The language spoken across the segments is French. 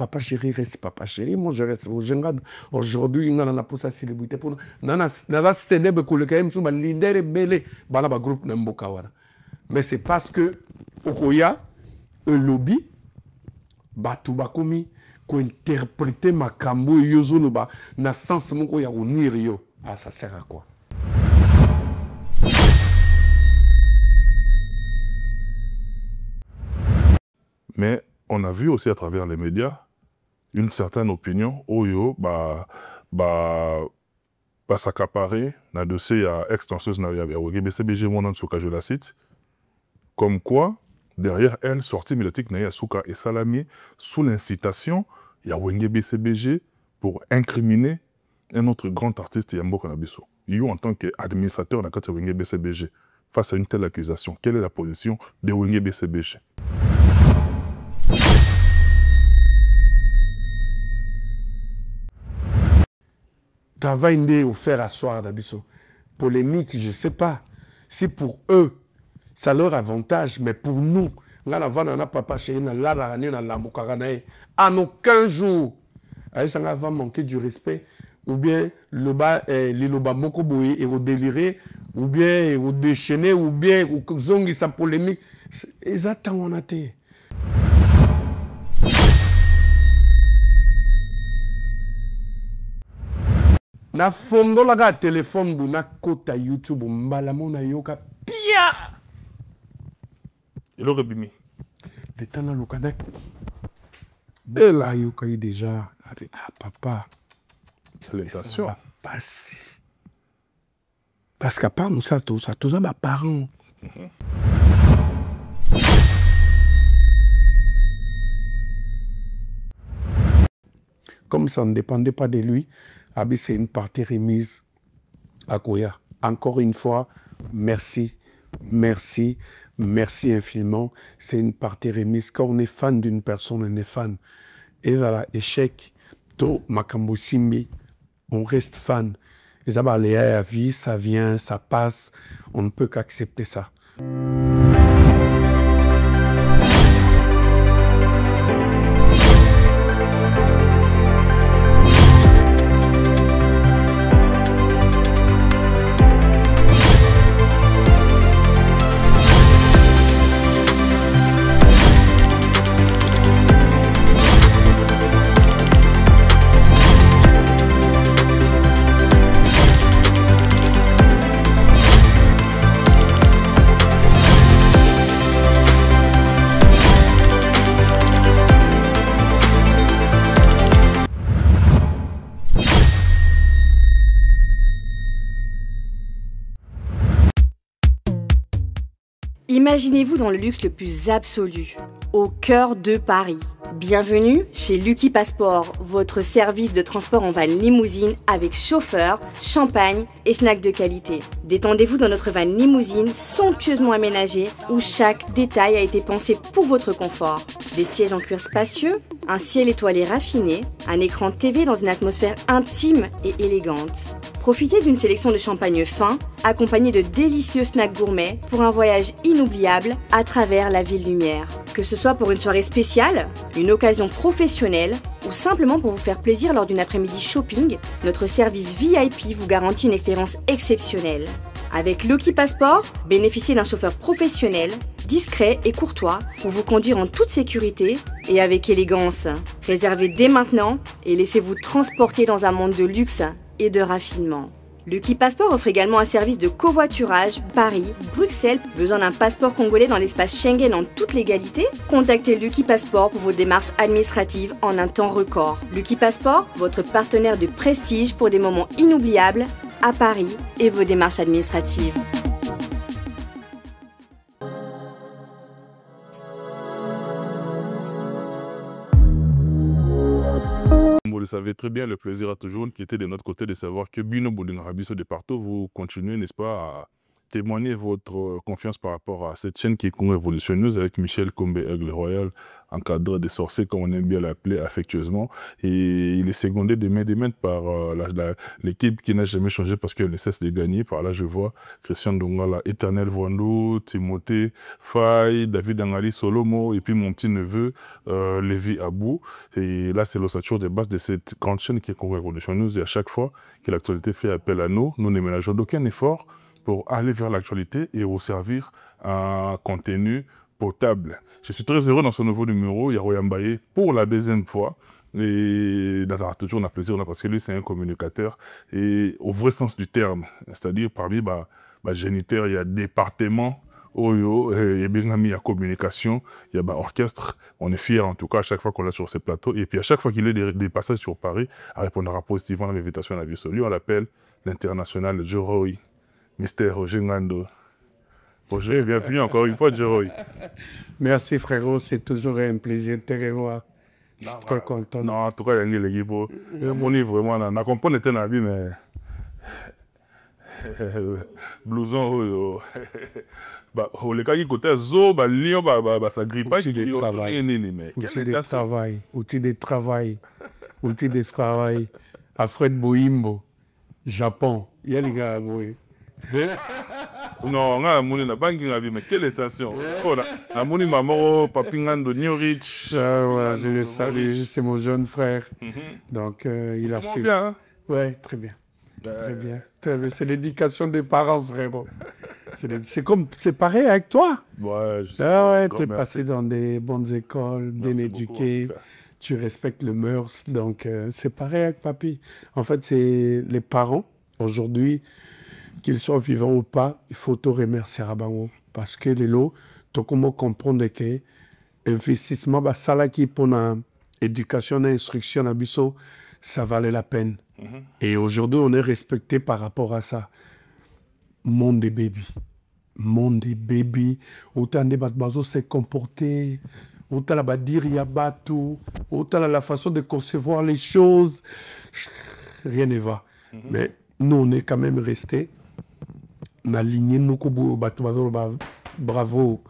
Papa chéri reste papa chéri, moi je reste au Gengad. Aujourd'hui, on a posé la célébrité pour nous. On a célèbre que le KM sous le leader et belé, dans le groupe Nambokawara. Mais c'est parce que, Okoya, un lobby, Batubakomi, qui interprète ma cambo et yozo no ba, na sens mon koya ou nirio. Ah, ça sert à quoi? Mais on a vu aussi à travers les médias une certaine opinion, Oyo, s'accaparer, na dossier à ex-danseuse, na BCBG, je la cite, comme quoi, derrière elle, sortie médiatique, na Souka et Salami, sous l'incitation, il y a Wenge BCBG pour incriminer un autre grand artiste, Yambo Kanabiso. Yo, en tant qu'administrateur, na kati Wenge BCBG, face à une telle accusation, quelle est la position de Wenge BCBG? Travail n'est offert à soir d'Abisso. Polémique, je ne sais pas. Si pour eux, ça leur avantage, mais pour nous, en aucun jour, ça va manquer du respect, ou bien le bas, les loba mokoboé et au déliré, ou bien au déchaîné, ou bien au zongi sa polémique. Exactement, on a été. Na fondo la téléphone bu na kota YouTube mbala mona yoka pia. Il aurait bimi. Le temps na lokanek. Et là yoka y déjà. Ah papa. Salutations. Ça va passer. Parce qu'à part nous ça tous mes parents. Comme ça ne dépendait pas de lui, Abi, c'est une partie remise à Koya. Encore une fois, merci, merci, merci infiniment. C'est une partie remise. Quand on est fan d'une personne, on est fan. Et voilà, échec, to makambo simbi, on reste fan. Et ça va aller à la vie, ça vient, ça passe. On ne peut qu'accepter ça. Imaginez-vous dans le luxe le plus absolu, au cœur de Paris. Bienvenue chez Lucky Passport, votre service de transport en van limousine avec chauffeur, champagne et snacks de qualité. Détendez-vous dans notre van limousine somptueusement aménagée où chaque détail a été pensé pour votre confort. Des sièges en cuir spacieux, un ciel étoilé raffiné, un écran TV dans une atmosphère intime et élégante. Profitez d'une sélection de champagne fin, accompagnée de délicieux snacks gourmets pour un voyage inoubliable à travers la ville lumière. Que ce soit pour une soirée spéciale, une occasion professionnelle ou simplement pour vous faire plaisir lors d'une après-midi shopping, notre service VIP vous garantit une expérience exceptionnelle. Avec Lucky Passport, bénéficiez d'un chauffeur professionnel, discret et courtois pour vous conduire en toute sécurité et avec élégance. Réservez dès maintenant et laissez-vous transporter dans un monde de luxe et de raffinement. Lucky Passport offre également un service de covoiturage Paris, Bruxelles. Besoin d'un passeport congolais dans l'espace Schengen en toute légalité? Contactez Lucky Passport pour vos démarches administratives en un temps record. Lucky Passport, votre partenaire de prestige pour des moments inoubliables à Paris et vos démarches administratives. Vous le savez très bien, le plaisir a toujours été de notre côté de savoir que Bino Boudin Rabiso de partout, vous continuez, n'est-ce pas, à témoigner votre confiance par rapport à cette chaîne qui est révolutionneuse avec Michel Kombe Aigle Royal, encadreur des sorciers, comme on aime bien l'appeler affectueusement. Et il est secondé de main par l'équipe qui n'a jamais changé parce qu'elle ne cesse de gagner. Par là, je vois Christian Dongala, Éternel Voando, Timothée Faye, David Angali Solomo, et puis mon petit-neveu, Lévi Abou. Et là, c'est l'ossature de base de cette grande chaîne qui est révolutionneuse. Et à chaque fois que l'actualité fait appel à nous, nous ne ménageons d'aucun effort pour aller vers l'actualité et vous servir un contenu potable. Je suis très heureux dans ce nouveau numéro, Yaro Mbaye, pour la deuxième fois. Et dans un toujours on a plaisir parce que lui c'est un communicateur et au vrai sens du terme, c'est-à-dire parmi géniteur, il y a département, Oyo, il y a bien mis à communication, il y a orchestre. On est fiers en tout cas à chaque fois qu'on est sur ces plateaux. Et puis à chaque fois qu'il y a des passages sur Paris, il répondra positivement à l'invitation à la vie sur lui. On l'appelle l'international Joroy, Mr. Roger Ngando. Roger, bienvenue encore une fois, Joroy. Merci frérot, c'est toujours un plaisir de te revoir. Je suis très content. Non, en tout cas, il y a l'équipe. On est vraiment là. On comprend était dans la vie, mais. Blouson, le cas qui côté zo, lion, ça grippe. Outil de travail. Outil de travail. Alfred Boimbo, Japon. Il y a les gars, oui. Non, on a mon banque mais quelle attention. On a mon maman, Papingando, New Rich. Je le salue, c'est mon jeune frère. Donc, il a su. Bien, hein? Ouais, très bien. Très bien. C'est l'éducation des parents, vraiment. C'est pareil avec toi. Ouais, je sais. Tu es passé dans des bonnes écoles, bien éduqué. Tu respectes le mœurs. Donc, c'est pareil avec papy. En fait, c'est les parents, aujourd'hui, qu'ils soient vivants ou pas, il faut te remercier à Bango. Parce que les lots, tu comment comprendre que l'investissement, ça qui pour l'éducation et l'instruction, ça valait la peine. Et aujourd'hui, on est respecté par rapport à ça. Monde des bébés. Monde des bébés. Autant de bateaux se comporter. Autant la dire il y a bateau. Autant la façon de concevoir les choses. Rien ne va. Mais nous, on est quand même restés. On a aligné nous bravo.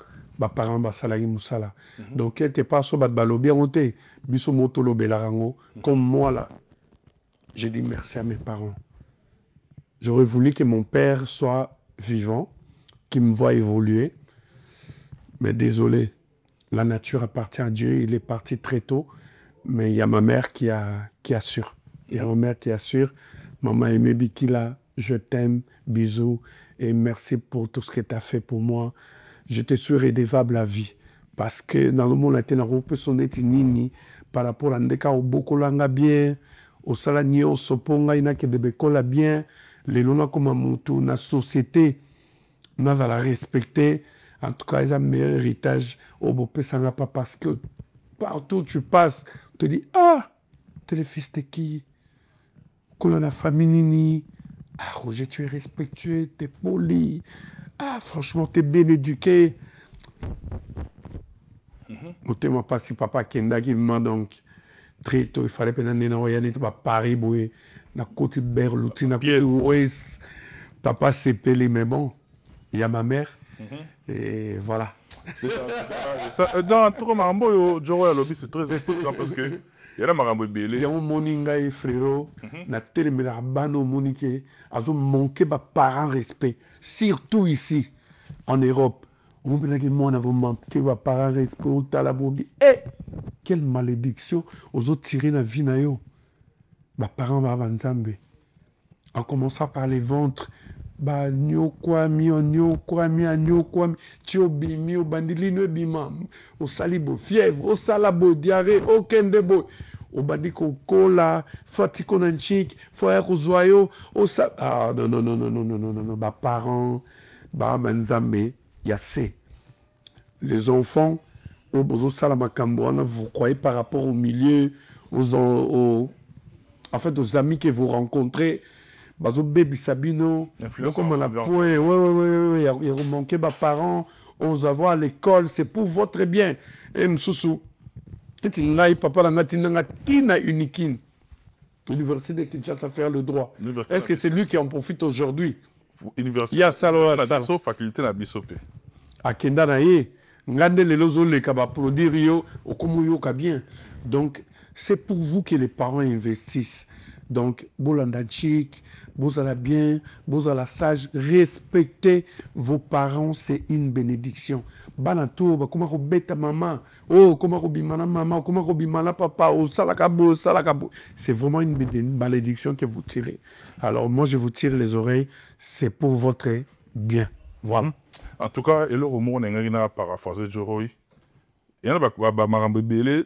Parents salari musala. Donc, quelque part, sur bien on était. Biso motolo belarango. Comme moi là. J'ai dit merci à mes parents. J'aurais voulu que mon père soit vivant, qu'il me voie évoluer. Mais désolé, la nature appartient à Dieu. Il est parti très tôt. Mais il y a ma mère qui assure. Il y a ma mère qui assure. Maman Aimé Bikila, je t'aime, bisous. Et merci pour tout ce que tu as fait pour moi. Je te suis redevable à vie. Parce que dans le monde, par rapport à Ndeka au Bokolanga bien, au Salani, au Soponga, il y a que des bécoles bien, les lona comme Moutou, la société, on va la respecter. En tout cas, ils ont un meilleur héritage au Bopé Sangapa parce que partout où tu passes, on te dit ah, t'es le fils de qui? Qu'on a la famille Nini. Ah, Roger, tu es respectueux, tu es poli. Ah, franchement, tu es bien éduqué. Notez-moi pas si papa Kenda qui me donc. Très tôt, il fallait que je sois à Paris, na côte de Berlouti, na côte de Ouest. Papa s'est pelé, mais bon, il y a ma mère. Et voilà. Dans trop Marambo, Joro Lobby, c'est très important parce que il y a Marambo Bélé. Il y a un moninga et frérot, na téléméra bano monique, a manqué par respect, surtout ici, en Europe. On peut dire que moi, on a manqué par respect au Talabobi. Eh! Quelle malédiction aux autres tirés la vie na yo. Bah parents va avanzambe. En commençant par les ventres, bah nyo kwami, nyo kwami, tio bimi, au bandili no bimam, au salibo fièvre, au salabo diarrhée, au kendebo, au bandiko cola, fatiko nanchik, foyer au zoyo, au sa. Ah non, bah parents, bah avanzambe, y a c'est. Les enfants. Vous croyez par rapport au milieu, aux amis que vous rencontrez, baby Sabino, comme on a point, il y a manqué mes parents, on va voir à l'école, c'est pour votre bien. Et Msoussou, papa la tina unikin. L'université de Kinshasa faire le droit. Est-ce que c'est lui qui en profite aujourd'hui? université. Ya salo na sala. biso faculté na biso pe. Akenda na ye. Ngande les lozo le kaba produire yo okomo yo ka bien. Donc c'est pour vous que les parents investissent. Donc bolanda chic, bozala bien, bozala sage, respectez vos parents, c'est une bénédiction. Banato ba comment beta maman, oh comment bimana maman, comment bimana papa, oh salakabo, salakabo. C'est vraiment une malédiction que vous tirez. Alors moi je vous tire les oreilles, c'est pour votre bien. Voilà. En tout cas, et le roman, on a paraphrasé Joroy. Il y en a Marambe Bélé,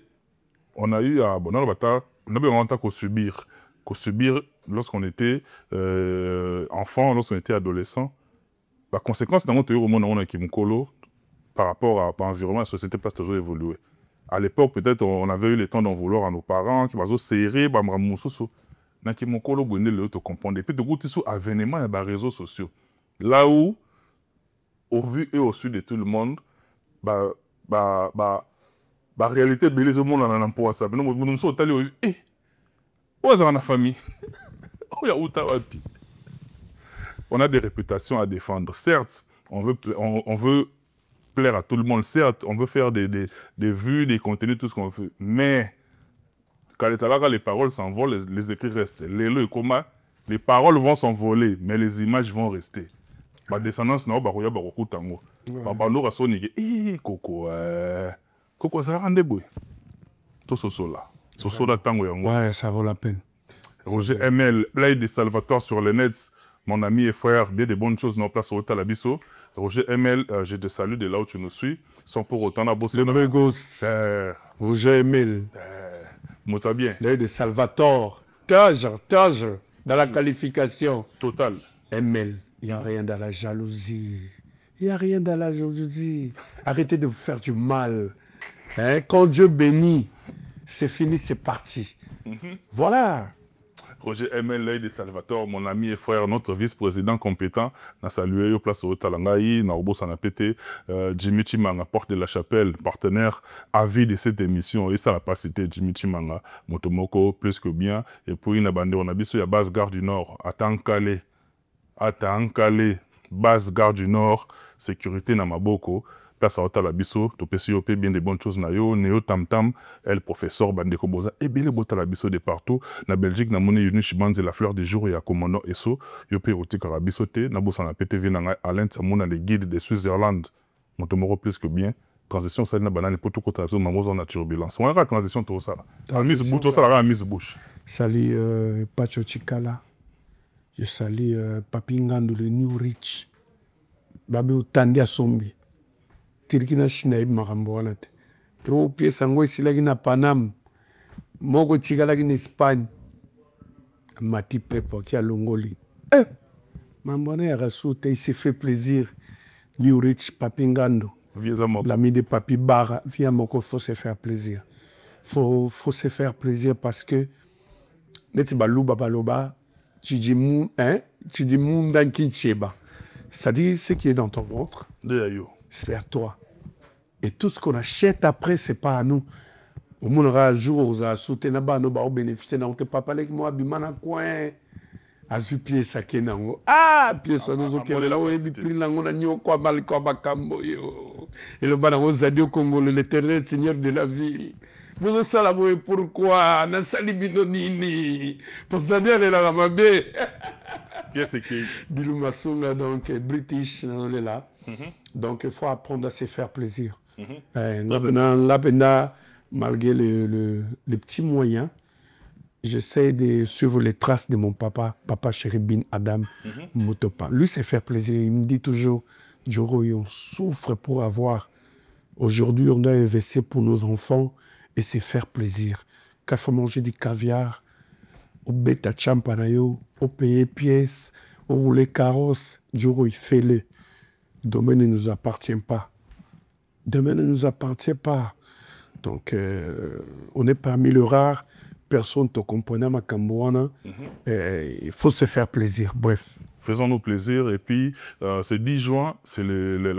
on a eu à on a besoin de subir. Subir lorsqu'on était enfant, lorsqu'on était adolescent. La conséquence, dans notre roman, on a Kimkolo par rapport à l'environnement, la société pas toujours évolué. À l'époque, peut-être, on avait eu le temps d'en vouloir à nos parents, qui va serrer, bamramoussou. Na Kimkolo, bonne le te comprendre. Et puis, de goûter sous avènement et les réseaux sociaux. Là où, au vu et au su de tout le monde, la réalité de le monde en a pour ça. Mais nous sommes allés dans la famille. On a des réputations à défendre. Certes, on veut plaire à tout le monde. Certes, on veut faire des vues, des contenus, tout ce qu'on veut. Mais quand les paroles s'envolent, les écrits restent. Les paroles vont s'envoler, mais les images vont rester. Ma descendance n'a pas beaucoup de temps. Papa nous a sonné Coco Coco ça rend des bruits. Tout ce là. Ce là tango yango. Ouais, ça vaut la peine. Roger ML, Blaise de Salvatore sur le net, mon ami et frère, bien de bonnes choses dans place au Talabiso. Roger ML, je te salue de là où tu nous suis, sans pour autant la bosse. Le nom gosse. Roger ML. Mota bien. Blaise de Salvatore. Tage, dans la qualification. Total. ML. Il n'y a rien dans la jalousie. Il n'y a rien dans la jalousie. Arrêtez de vous faire du mal. Hein? Quand Dieu bénit, c'est fini, c'est parti. Voilà. Roger ML, l'œil de Salvatore, mon ami et frère, notre vice-président compétent, n'a salué au place au Talangaï, n'a au Sanapete, Jimmy Chimanga, Porte de la Chapelle, partenaire à vie de cette émission, et ça l'a pas cité, Jimmy Chimanga, Motomoko, plus que bien, et puis il a bandé, on a vu sur la base Gare du Nord, à Tankale, base Gare du Nord, sécurité na Maboko, place à Otalabiso, Topesiop, bien des bonnes choses na yo, Néo Tam Tam, el professeur Bandeko Boza, et bien les Botalabiso de partout, na Belgique, na Mone Yuni Chibanze, la fleur du jour, et à Komono Eso, Yopé Oti Karabisote, na Bossa na PTV, na Alain Tsamouna, les guides de Switzerland, Montomoro plus que bien, transition, ça n'a banane, pour tout côté, maman en turbulence. On a la transition, tout ça. La mise bouche, tout ça, la mise bouche. Salut Pacho Chikala. Je salue Papingando, le New Rich. Babi Utandi Asombi. Tirkina Shinaib Maramboanate. Trop pièce en West Lagina Panam. Mogo Chigalagin Espagne. Mati Pepo qui a Longoli. Mamboane a rassoute, il s'est fait plaisir. New Rich Papingando. L'ami de Papi Barra. Via Moko, faut se faire plaisir. Faut se faire plaisir parce que. Neti Balouba Baloba. Tu dis Moundan Kincheba. C'est-à-dire ce qui est dans ton ventre, c'est à toi. Et tout ce qu'on achète après, c'est pas à nous. Au moins, on un jour, on a sauté là-bas, on va bénéficier. On ne peut pas parler avec moi, bimana coin. Azu pied saké nango. Ah, pied ça nous ok. Là où est bipri nango na nyo kwa mal kwa bakambo yo. Et le bana Zadio Congo, l'éternel Seigneur de la ville. Vous savez pourquoi na sali binonini. Pour ça dire là ramabé. Qu'est-ce qui Bilou Masunga donc British on est là. Donc il faut apprendre à se faire plaisir. Là malgré les petits moyens. J'essaie de suivre les traces de mon papa Chéribin Adam Motopa. Lui, c'est faire plaisir. Il me dit toujours, Djoro, on souffre pour avoir. Aujourd'hui, on doit investir pour nos enfants et c'est faire plaisir. Quand il faut manger du caviar, au bêta champanayo, au payer pièces, au rouler carrosse, Djoro, il fait-le. Demain ne nous appartient pas. Demain ne nous appartient pas. Donc, on est parmi les rares. Personne ne comprend ma Cambouana. Il faut se faire plaisir. Bref. Faisons-nous plaisir. Et puis, ce 10 juin, c'est le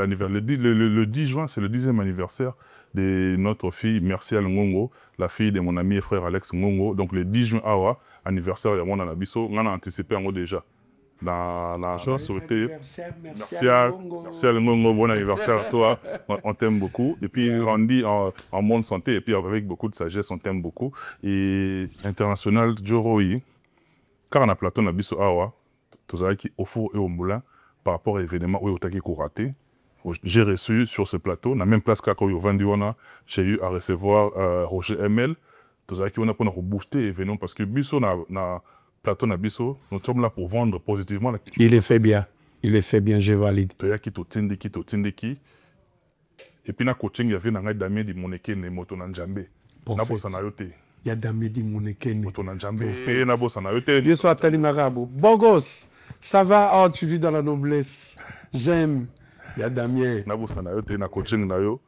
10 juin, c'est le 10e anniversaire de notre fille Mercial Ngongo, la fille de mon ami et frère Alex Ngongo. Donc, le 10 juin, anniversaire de mon anabiso, on a anticipé en déjà. la chose souhaité. Merci à Ngongo, bon anniversaire à toi. On t'aime beaucoup. Et puis, on dit en bonne santé, et puis avec beaucoup de sagesse, on t'aime beaucoup. Et international, Joroyi, car on a plateau na biso awa, tous qui au four et au moulin, par rapport à l'événement où il y a raté. J'ai reçu sur ce plateau, dans la même place qu'à Vendiona, j'ai eu à recevoir Roger ML. Tous qui on a pour booster l'événement parce que biso na plateau na biso, nous sommes là pour vendre positivement. Il est fait bien. Il est fait bien, je valide. Et puis, na coaching, il y avait un Damien di Moneke ne moto na Njambe. Na bossa na yote. Il y a Damien di Moneke ne moto na Njambe. Et na bossa na yote. Bien soit Tali Marabo. Bon gosse, ça va? Oh, tu vis dans la noblesse. J'aime. Il y a Damien. Na bossa na yote, na coaching na yo.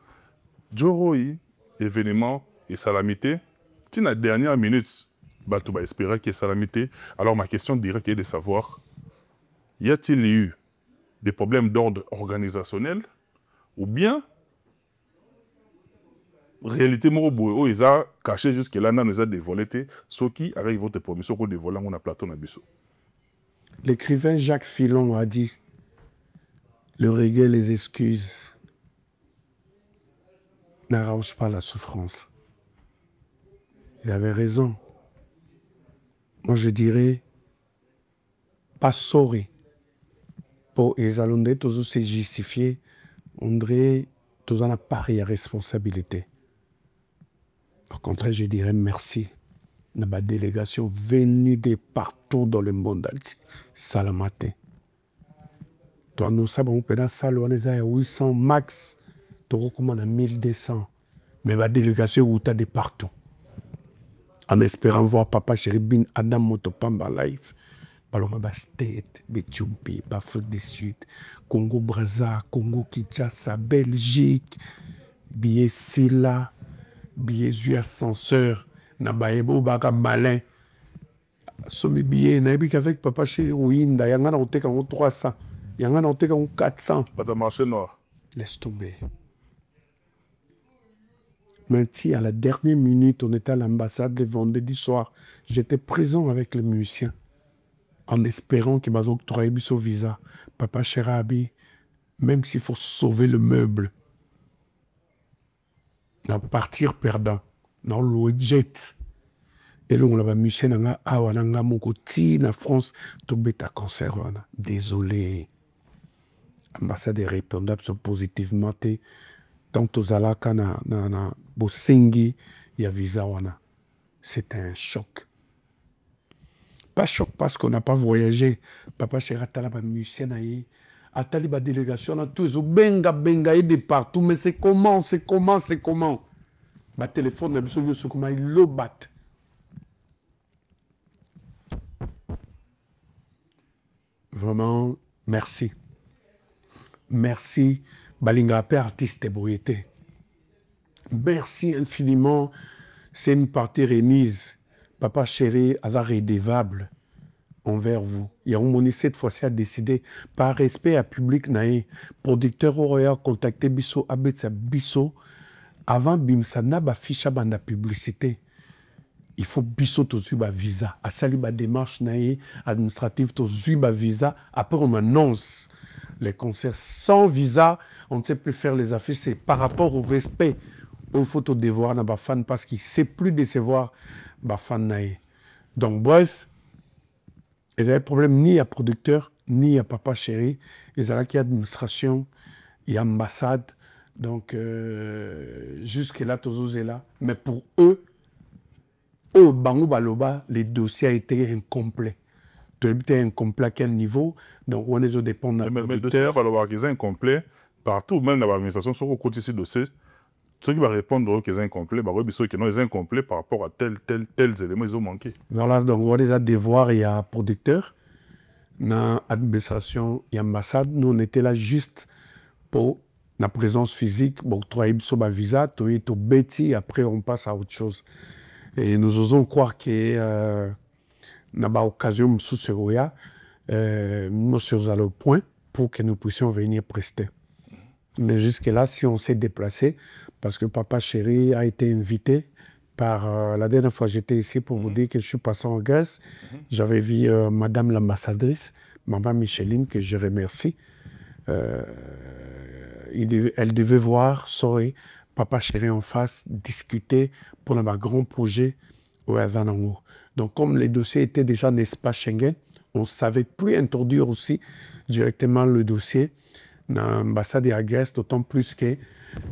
Joroyi, événement et salamité. Si la dernière minute, tu vas espérer qu'il y ait salamité. Alors, ma question directe est de savoir, y a-t-il eu des problèmes d'ordre organisationnel ou bien réalité moro ils ont caché jusque-là, nous a dévoilé ce qui avec votre promission qu'on dévoile on a plateau na biso. L'écrivain Jacques Filon a dit le reggae, les excuses n'arrange pas la souffrance. Il avait raison. Moi je dirais pas sorry pour les alondés tous se justifier, on dirait tous en a pari à responsabilité. Par contre, je dirais merci. La délégation venue de partout dans le monde. Salamate. Toi, nous savons que dans la salle, on est à 800 max. Tu recommandes à 1200. Mais la délégation est de partout. En espérant voir Papa Chéri Bin Adam Motopamba live. Paloma State, Betchoubi, Afrique du Sud, Congo Brazza, Congo Kinshasa, Belgique, billet Silla, billet Zui Ascenseur, Nabaebo Baka Malin. Somme billet, Nabi avec Papa Chéri Ouinda, Yangana Otek en 300, Yangana Otek en 400. Pas de marché noir. Laisse tomber. Maintenant, à la dernière minute, on était à l'ambassade le vendredi soir. J'étais présent avec les musiciens. En espérant qu'il m'a octroyé son visa. Papa Cherabi, même s'il faut sauver le meuble, dans partir perdant, dans le jet. Et là, on a musicien dans la Mokoti, en France, tout bêta concert. Désolé. Ambassade répondait positivement. Tant aux alaka na Bosengi, il y a visa. C'était un choc. Pas choc parce qu'on n'a pas voyagé. Papa Cheratala, musicien, a taliba délégation, tous les benga de partout, mais c'est comment? Bah téléphone, comment il le bat. Vraiment, merci. Merci, Balinga Père artiste Boyete. Merci infiniment. C'est une partie remise. Papa Chéri, hasard redevable envers vous. Il y a un moni cette fois-ci a décidé, par respect à public naï, producteur aurait contacté Bisso, Abetsa Bisso, avant Bimsana, ficha banda publicité. Il faut Bisso to suba visa. À sali ba démarche naï, administrative to suba visa. Après on annonce les concerts sans visa. On ne sait plus faire les affiches. C'est par rapport au respect. Il faut te devoir na ba fan parce qu'il ne sait plus décevoir ba fan naï. Donc bref, il y a des problèmes ni à producteur, ni à Papa Chéri. Il y a l'administration, il y a l'ambassade. Donc, jusque-là, tous est là. Mais pour eux, Bango Baloba, les dossiers étaient incomplets. Tu étais incomplet à quel niveau? Donc, on est au dépend de mais les dossiers sont incomplets partout, même dans l'administration, sur le côté de ces dossiers. Ceux qui vont répondre qu'ils sont incomplets, ceux qui sont incomplets par rapport à tels éléments, ils ont manqué. Voilà, donc on a des devoirs, il y a producteur, dans l'administration, il y a l'ambassade. Nous, on était là juste pour la présence physique, pour octroyer un visa, tu es bêti, après on passe à autre chose. Et nous osons croire que n'a pas occasion sous ce roya, nous sommes à le point pour que nous puissions venir prester. Mais jusque-là, si on s'est déplacé, parce que Papa Chéri a été invité par... la dernière fois, j'étais ici pour vous dire que je suis passé en Grèce. J'avais vu Madame l'ambassadrice, maman Micheline, que je remercie. Elle devait voir Soré, Papa Chéri en face, discuter pour un grand projet au Azanango. Donc, comme les dossiers étaient déjà n'espace Schengen, on ne savait plus introduire aussi directement le dossier dans l'ambassade de la Grèce, d'autant plus que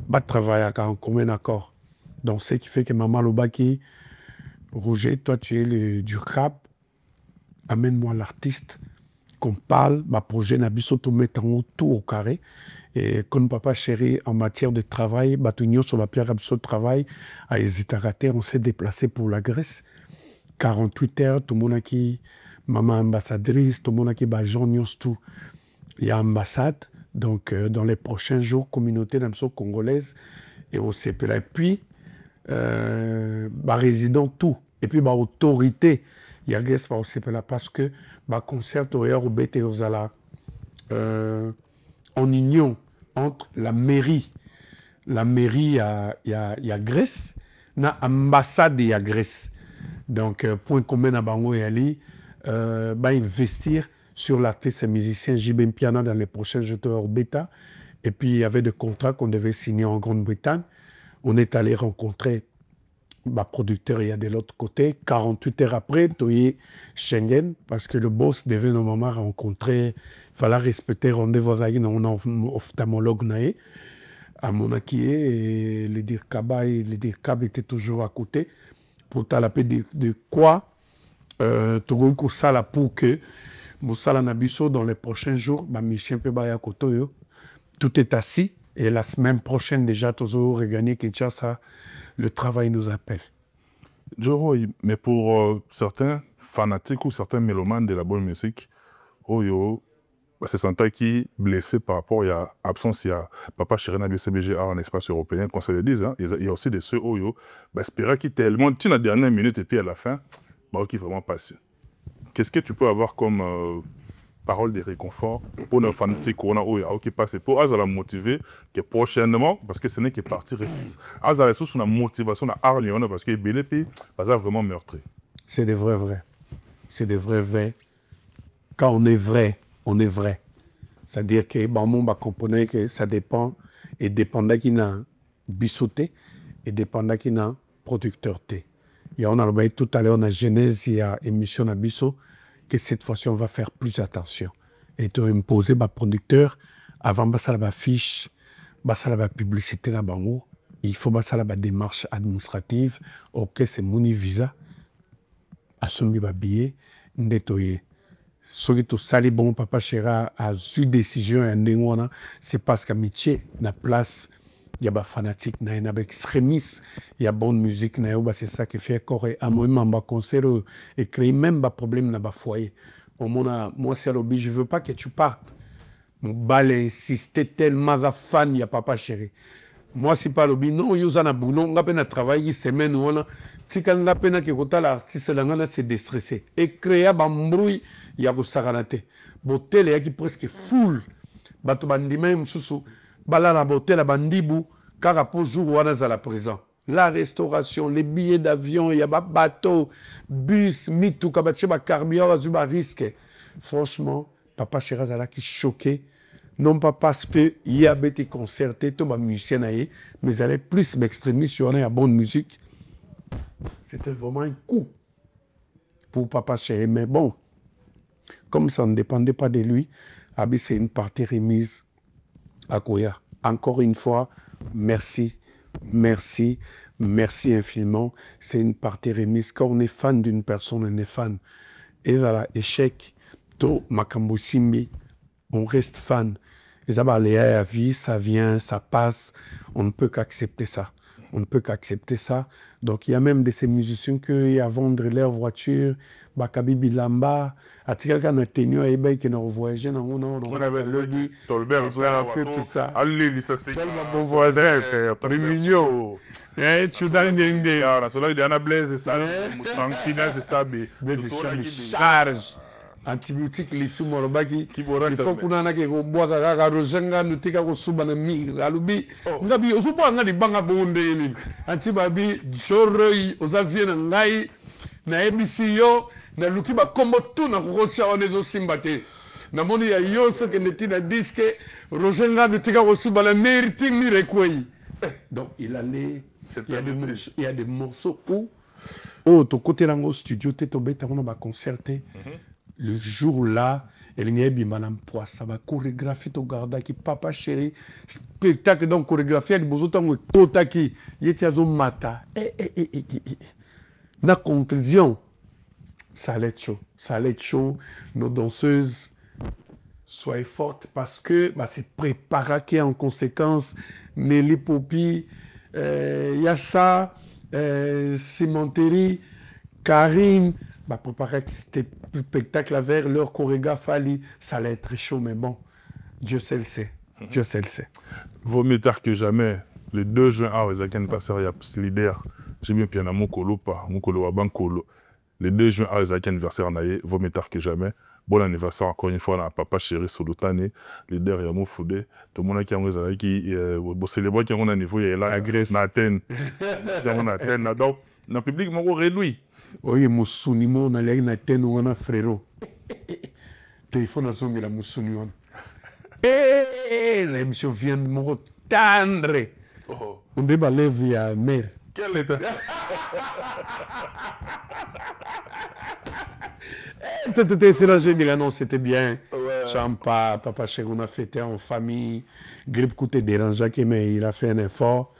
va travailler en commun accord. Donc, ce qui fait que Maman Lobaki, Roger, toi tu es du rap, amène-moi l'artiste, qu'on parle, ma projet Nabiso tout mettre en tout au carré. Et comme Papa Chéri, en matière de travail, Batugno sur la pierre absolue de travail, à Hésitarater, on s'est déplacé pour la Grèce. 48 heures, tout le monde a qui, maman ambassadrice, tout le monde a qui, Jean tout. Il y a ambassade, donc dans les prochains jours, communauté d'Amso congolaise et au CPLA. Et puis, résident tout. Et puis, autorité, il y a Grèce au CPLA parce que, concert au BT aux Ala, en union entre la mairie, il y a Grèce, na ambassade il y a Grèce. Donc, point commun à Bango et Ali, investir sur l'artiste et musicien JB Piana dans les prochains jeux hors bêta. Et puis, il y avait des contrats qu'on devait signer en Grande-Bretagne. On est allé rencontrer producteur, il y a de l'autre côté. 48 heures après, Toye Schengen, parce que le boss devait normalement rencontrer, il fallait respecter rendez-vous avec un ophtalmologue à Monaki, et les DIRCAB étaient toujours à côté. Pour t'alaper de quoi Togo Sala pour que Moussala Nabiso dans les prochains jours, Michien Pebaya Kotoyo, tout est assis et la semaine prochaine déjà, toujours regagner Kinshasa, le travail nous appelle. Joro, mais pour certains fanatiques ou certains mélomanes de la bonne musique, c'est Santa qui blessé par rapport à l'absence, il y a Papa Chéri na BCBG en espace européen, qu'on se le dise, hein, il y a aussi des ceux où espérer qui tellement, tu la dernière minute et puis à la fin, qui vraiment passé. Qu'est-ce que tu peux avoir comme parole de réconfort pour nos fanatiques qui passent pour la motiver que prochainement, parce que ce n'est que partie reprise. Azala sous une motivation à Arlyon parce que BLP va vraiment meurtri. C'est des vrais. C'est des vrais. Quand on est vrai, on est vrai. C'est-à-dire que on va comprendre que ça dépend et dépendant qui n'a bissoté et dépendant qui n'a producteur T. Et on a parlé tout à l'heure, on a Genèse, il y a émission à Bisso, que cette fois-ci, on va faire plus attention. Et tu as imposé le producteur, avant de faire la fiche, la publicité là-bas, il faut faire la démarche administrative, ok, c'est mon visa, assumé le billet, nettoyer. Ce qui est sali bon, Papa Chéri a eu décision, c'est parce qu'amitié, la place, il y a des fanatiques, il y a des extrémistes, il y a bonne musique, c'est ça qui fait corps. À moi, je conseille et créer même des problèmes dans le foyer. Moi, c'est l'objet, je ne veux pas que tu partes. Mon bal insisté tellement à fan, il y a Papa Chéri. Moi, c'est pas l'objet. Non, il y a un boulot, on a travaillé une semaine, si on a peine que l'artiste c'est déstressé. Et créer un bruit, il y a des saranatés. Botel, il y a qui presque full. Bato bandimé, moussou. Bala la beauté, la bandibou, car pour jour où on est à la présent. La restauration, les billets d'avion, il y a des bateaux, bus, mitou, kabaché, carburant, azuba risque. Franchement, Papa Chéri Zala qui choqué. Non pas parce qu'il y a des concertés, tout le musicien, mais il allait plus m'exprimer sur la bonne musique. C'était vraiment un coup pour Papa Chéri. Mais bon, comme ça ne dépendait pas de lui, c'est une partie remise à Koya. Encore une fois, merci infiniment. C'est une partie remise. Quand on est fan d'une personne, on est fan. Et à l'échec, to Makambo Simbi, on reste fan. Et ça va aller à la vie, ça vient, ça passe. On ne peut qu'accepter ça. Donc, il y a même de ces musiciens qui, à vendre leur voiture, Bakabi Bilamba, à quelqu'un a tenu à eBay qui n'a voyagé, on avait le dit, tout ça. Allez, ça c'est tellement bon voisin, Réunion. Tu donnes des idées. Il y a un blaise, ça, tranquille, c'est ça, mais charge. Antibiotique les sous morobaki il faut qu'on a que bois ka rozenga nutika ko subana mi alubi ngabi osupo ngadi banga bonde ni antibabi joroi ozavie na ngai na ebisi yo na lukiba kombo tu na ko tia onezo simbate namoni ya yo soki neti na disque Roger Ngado tika kosuba la mérite ni rekwei. Donc il allait il y a des morceaux où to côté lango studio te to beta on ba concerté le jour là elle n'y est madame Pois ça va chorégraphie to garda qui papa chéri spectacle donc chorégraphie de bozo tango tota qui yeti azo mata la conclusion ça allait être chaud nos danseuses soyez fortes parce que c'est préparé en conséquence Nelly Popi y a ça Cimenterie Karine préparer c'était spectacle vers leur chorégraphe Ali ça allait être chaud mais bon Dieu seul sait Dieu seul sait vaut mieux tard que jamais le 2 juin Awezaken passeria leader j'ai bien piano mokolo pas mokolo wa bankolo le 2 juin Awezaken anniversaire naie vaut mieux tard que jamais bon anniversaire encore une fois à papa chéri Solotane leader ya Mofoudé tout le monde qui a un qui célébrer qui on a niveau il a Grèce na Athènes on a Athènes donc dans public moko réduit oye musuni mo na lei na Athènes wana frérot téléphone azongi la musuni wana l'émission vient de me tendre on débat lève ya mère quel était ça non, c'était bien. Ouais. Champa, papa chéri, on a fêté en famille. Grippe coûtait dérangeant, mais il a fait un effort.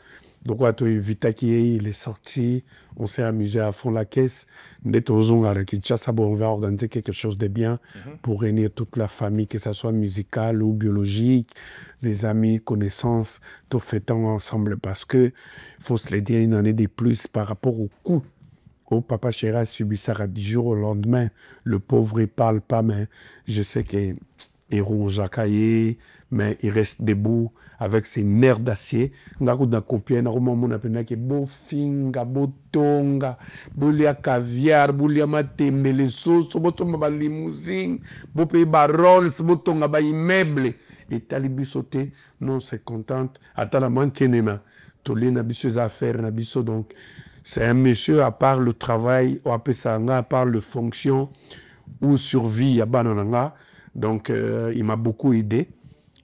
Donc, il est sorti. On s'est amusé à fond la caisse. On va organiser quelque chose de bien pour réunir toute la famille, que ce soit musicale ou biologique, les amis, connaissances, tout fêtons ensemble parce que, il faut se le dire, une année de plus par rapport au coût. Oh, papa chéri a subi ça à 10 jours au lendemain. Le pauvre, il parle pas, mais je sais qu'il ronge à cahier, mais il reste debout avec ses nerfs d'acier. On a une copie, on a une beau finga, beau tonga, boulia caviar, boulia matembe, les sauces, beau tonga, limousine, beau pays barol, beau tonga, immeuble. Et talibi sauté, non, c'est contente. Attends, la manque n'est tous les nabissos affaires, nabissos donc. C'est un monsieur, à part le travail, ou à part le fonction ou survie à Banananga. Donc, il m'a beaucoup aidé.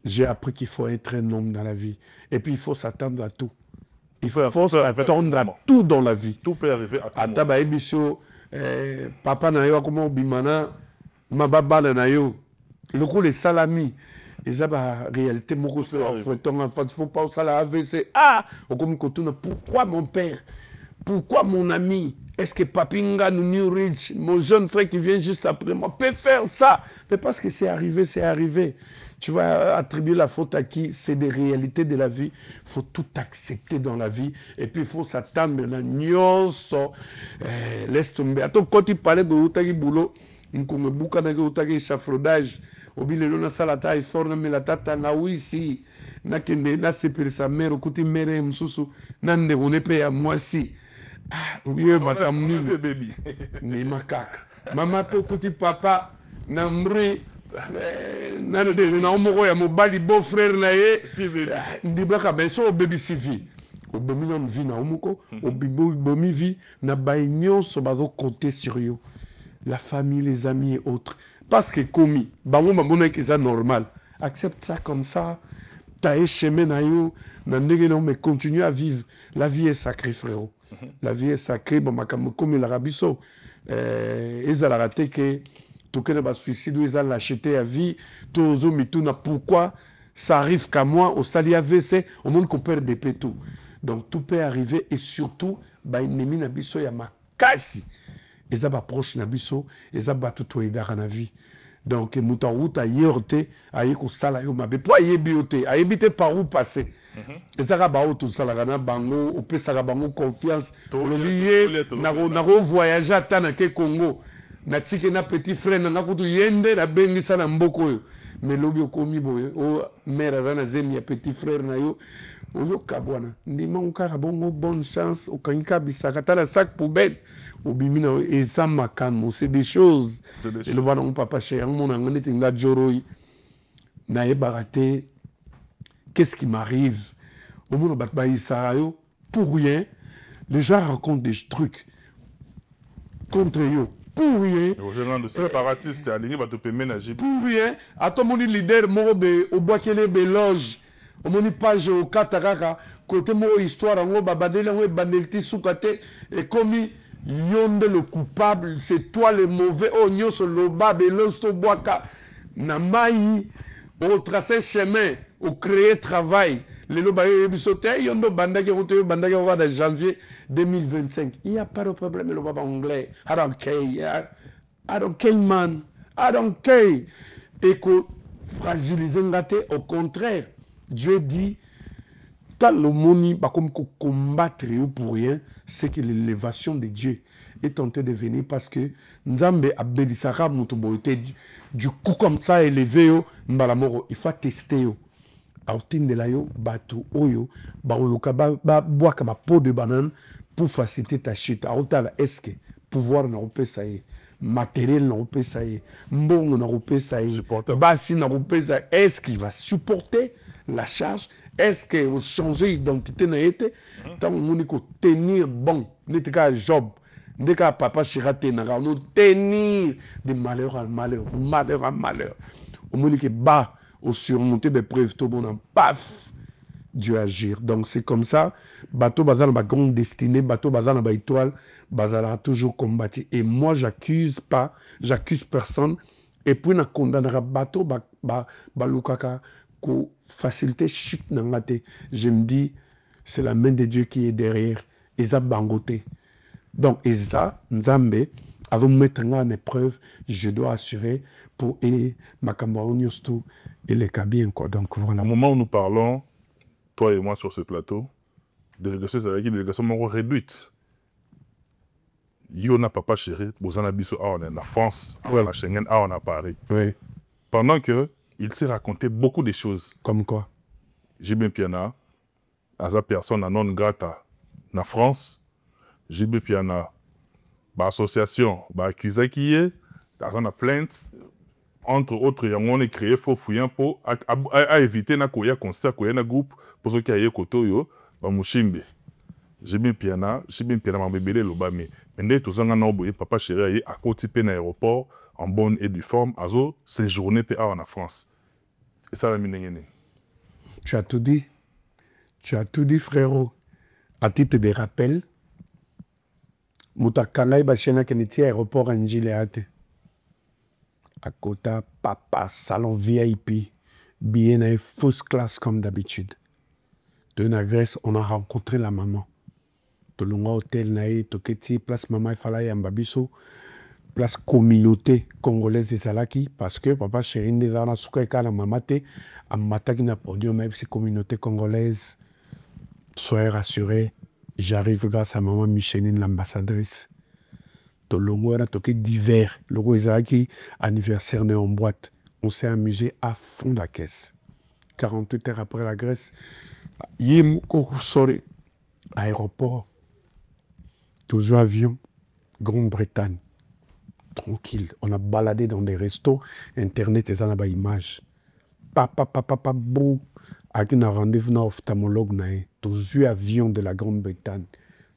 J'ai appris qu'il faut être un homme dans la vie. Et puis, il faut s'attendre à tout. Il faut s'attendre à tout dans la vie. Tout peut arriver à tout moment. Papa na yo, comment bimana, ma baba na yo. Le coup, les salamis. Et ça, réalité, il ne faut pas ça la AVC. Ah, pourquoi mon père? Pourquoi mon ami? Est-ce que Papinga nous New Rich, mon jeune frère qui vient juste après moi, peut faire ça? Mais parce que c'est arrivé, c'est arrivé. Tu vas attribuer la faute à qui? C'est des réalités de la vie. Il faut tout accepter dans la vie. Et puis il faut s'attendre maintenant. Laisse tomber. Attends, quand tu parlais de Outagi Boulot, il y a beaucoup d'échafaudage. Au milieu de la salle, il faut la tata na wisi. Na kende na sepere sa mère, kuti mère msusu. Nande on est payé à moi si. Oui, madame, ni makaka. Maman peut écouter papa, namri, na omoro ya mobali beau-frère na ye, ndibaka ben so baby civi. Obomi na vie na omoko, obomi vie na baignon so bazo compter sur yo. La famille, les amis et autres. Parce que commis, bango mamona que ça normal. Accepte ça comme ça. T'as chemin na yo, mais continue à vivre. La vie est sacrée, frérot. La vie est sacrée, bon, comme il a rabisso. Ils ont raté que tout le monde suicide, ils ont l'acheté à vie. Tout le monde, pourquoi ça arrive qu'à moi, au sali AVC, au monde qu'on perd des pétos. Donc tout peut arriver et surtout, il y a biso ya makasi. Ils ont proche nabiso, ils ont battu tout le monde vie. Donc, mouton route a yorté, a yé ko sala yo mabe. Pour yé bioté, a yébité par où passer. Et ça va tout ça la bango, au peu ça va bango confiance. Le lié, n'a voyagé à Tanake Congo. N'a tike na petit frère, n'a kutu yende, na bengi sa na mboko. Mais l'obio komi boye, o mère azana zemi ya petit frère na yo. Oyo kabwana. Ndima unkara bongo bonne chance, au kanika bisakata la sac poubelle. Au bimina et ça makan, c'est des choses. Et le voilà mon papa chez mon angane tinga joroi. Nae baraté. Qu'est-ce qui m'arrive? Au monde batbaï sarayo pour rien. Les gens racontent des trucs contre eux. pour rien. Roger Nando, séparatiste, aligné, va te ménager. Pour rien. À ton moni leader, moi, au bois qu'elle est loge. Au moni page au Kataraka, côté moi histoire, en haut, babadele, en haut, bandelti, soukate, et comme yonde le coupable, c'est toi le mauvais, oh, nyo sur le bas, belosto boaka, namaï, au tracé chemin, au créer travail. Les lobayos bisoté, yondo bandaki, bandaki, on va de janvier 2025. Il n'y a pas de problème, le baba anglais. I don't care, I don't care, man. I don't care. Et que fragiliser ngate, au contraire, Dieu dit, tant le monde va comme combattre pour rien, c'est que l'élévation de Dieu est en train de venir parce que Nzambe a bélisaka mutuboité du coup comme ça élevé yo mbalamoro il faut tester yo autinde la yo batu oyo ba oluka ba boaka ba peau de banane pour faciliter ta chute autala est-ce que pouvoir na opesa ye matériel na opesa ye mbongo na opesa ye basi na opesa est-ce qu'il va supporter la charge? Est-ce que vous changez d'identité na été tant on ko tenir bon n'était qu'à job n'était qu'à papa chiraté na nous tenir de malheur à malheur malheur à malheur au monde qui bat au surmonter des preuves tout bon paf Dieu agir. Donc c'est comme ça bateau bazal ma grande destinée bateau bazal na étoile bazal a toujours combattu et moi j'accuse personne et puis na condamnera bateau ba lukaka ko facilité chute dans la tête. Je me dis, c'est la main de Dieu qui est derrière. Eza bangoté. Donc, Eza, Nzambe, avant de mettre en épreuve, je dois assurer pour aider ma camarade et les cabines. Donc, voilà. Au moment où nous parlons, toi et moi sur ce plateau, délégation, c'est avec une délégation réduite. Yona Papa Chéri, Bozana Bisso, on est en France, on est à Schengen, on est à Paris. Oui. Pendant que il s'est raconté beaucoup de choses. Comme quoi? J.B. Piana, à personne non grata en France, J.B. Piana, l'association, accusé qui est, dans une plainte, entre autres, il y a un créé faux fouillant pour éviter na koya constat koya na groupe pour ceux qui aient koto yo, Mushimbe. J.B. Piana, m'a bébélé le bas, mais dès tout ça, on a Papa Chéri à côté de l'aéroport, en bonne et due forme, à séjourner en France. Et ça, tu as tout dit. Tu as tout dit, frérot. À titre de rappel, Moutakalaï Bachena Keniti aéroport en Gileate. À côté, papa, salon VIP, bien à fausse classe comme d'habitude. De la Grèce, on a rencontré la maman. Tolonga hôtel naï, Toketi, place Maman Falaï Mbabiso. Place communauté congolaise de Salaki, parce que papa Chéri des Arna Soukaka la mamate, à Mataki na podium, même si communauté congolaise, soyez rassurés, j'arrive grâce à maman Micheline, l'ambassadrice. Tolongo a toqué d'hiver, le Roisaki, anniversaire né en boîte. On s'est amusé à fond la caisse. 48 heures après la Grèce, Yemouko Sore, aéroport, toujours avion, Grande-Bretagne. Tranquille, on a baladé dans des restos, internet et ça n'a pas d'image. Papa, bou, avec un rendez-vous dans l'ophtalmologue, tous eu avion de la Grande-Bretagne,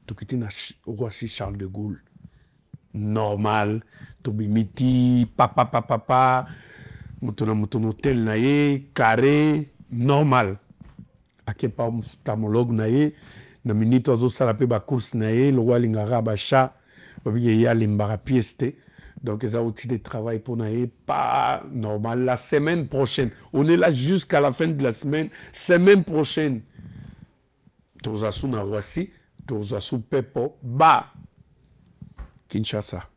tout qui était Roissy Charles de Gaulle. Normal, tout bimiti, papa, mouton hôtel naé, carré, normal. Avec pas ophtalmologue naé, na minute ozo salapé ba course naé, le roi lingara ba chat, il y a l'imbara pièce. Donc, ils ont outil de travail pour nous, pas normal. La semaine prochaine, on est là jusqu'à la fin de la semaine prochaine. Tozasu na Roissy, Tozasu Pepo, bah, Kinshasa.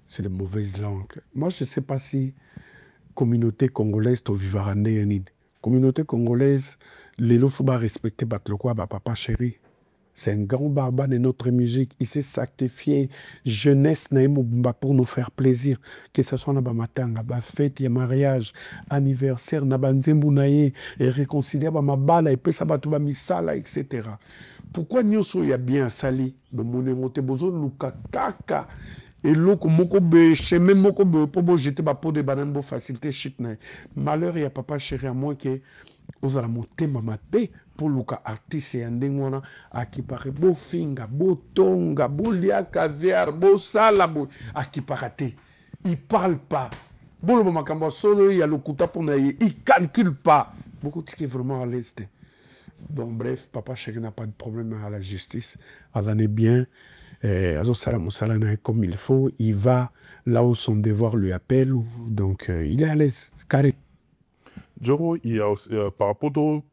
C'est de mauvaises langues. Moi, je ne sais pas si communauté congolaise, to vivarande yanid. Communauté congolaise, les lots faut pas respecter Batlokwa, Papa Chéri. C'est un grand barbare de notre musique. Il s'est sacrifié. Jeunesse pour nous faire plaisir. Que ce soit dans matin, fête, mariage, anniversaire, et réconcilier ma balle, et puis ça va tout misala, etc. Pourquoi nous sommes bien sali? Mais mon émoté bozo luka kaka. Et l'autre, mokobe, chemin mokobe, pour jeter ma peau de banane pour faciliter shit. Malheur, il y a Papa Chéri à moi qui vous allez monter ma maté poluka artiste ya ndenge wana akipaka bofinga botonga bolia caviar bosala bo akipaka te. Il parle pas. Bon le makambo solo il y a le kuta pour il calcule pas. Beaucoup qui est vraiment à l'est. Donc bref, Papa Chéri n'a pas de problème à la justice. Elle en est bien. Comme il faut, il va là où son devoir lui appelle. Donc il est à l'aise, carré. Joro, il y a aussi, par rapport au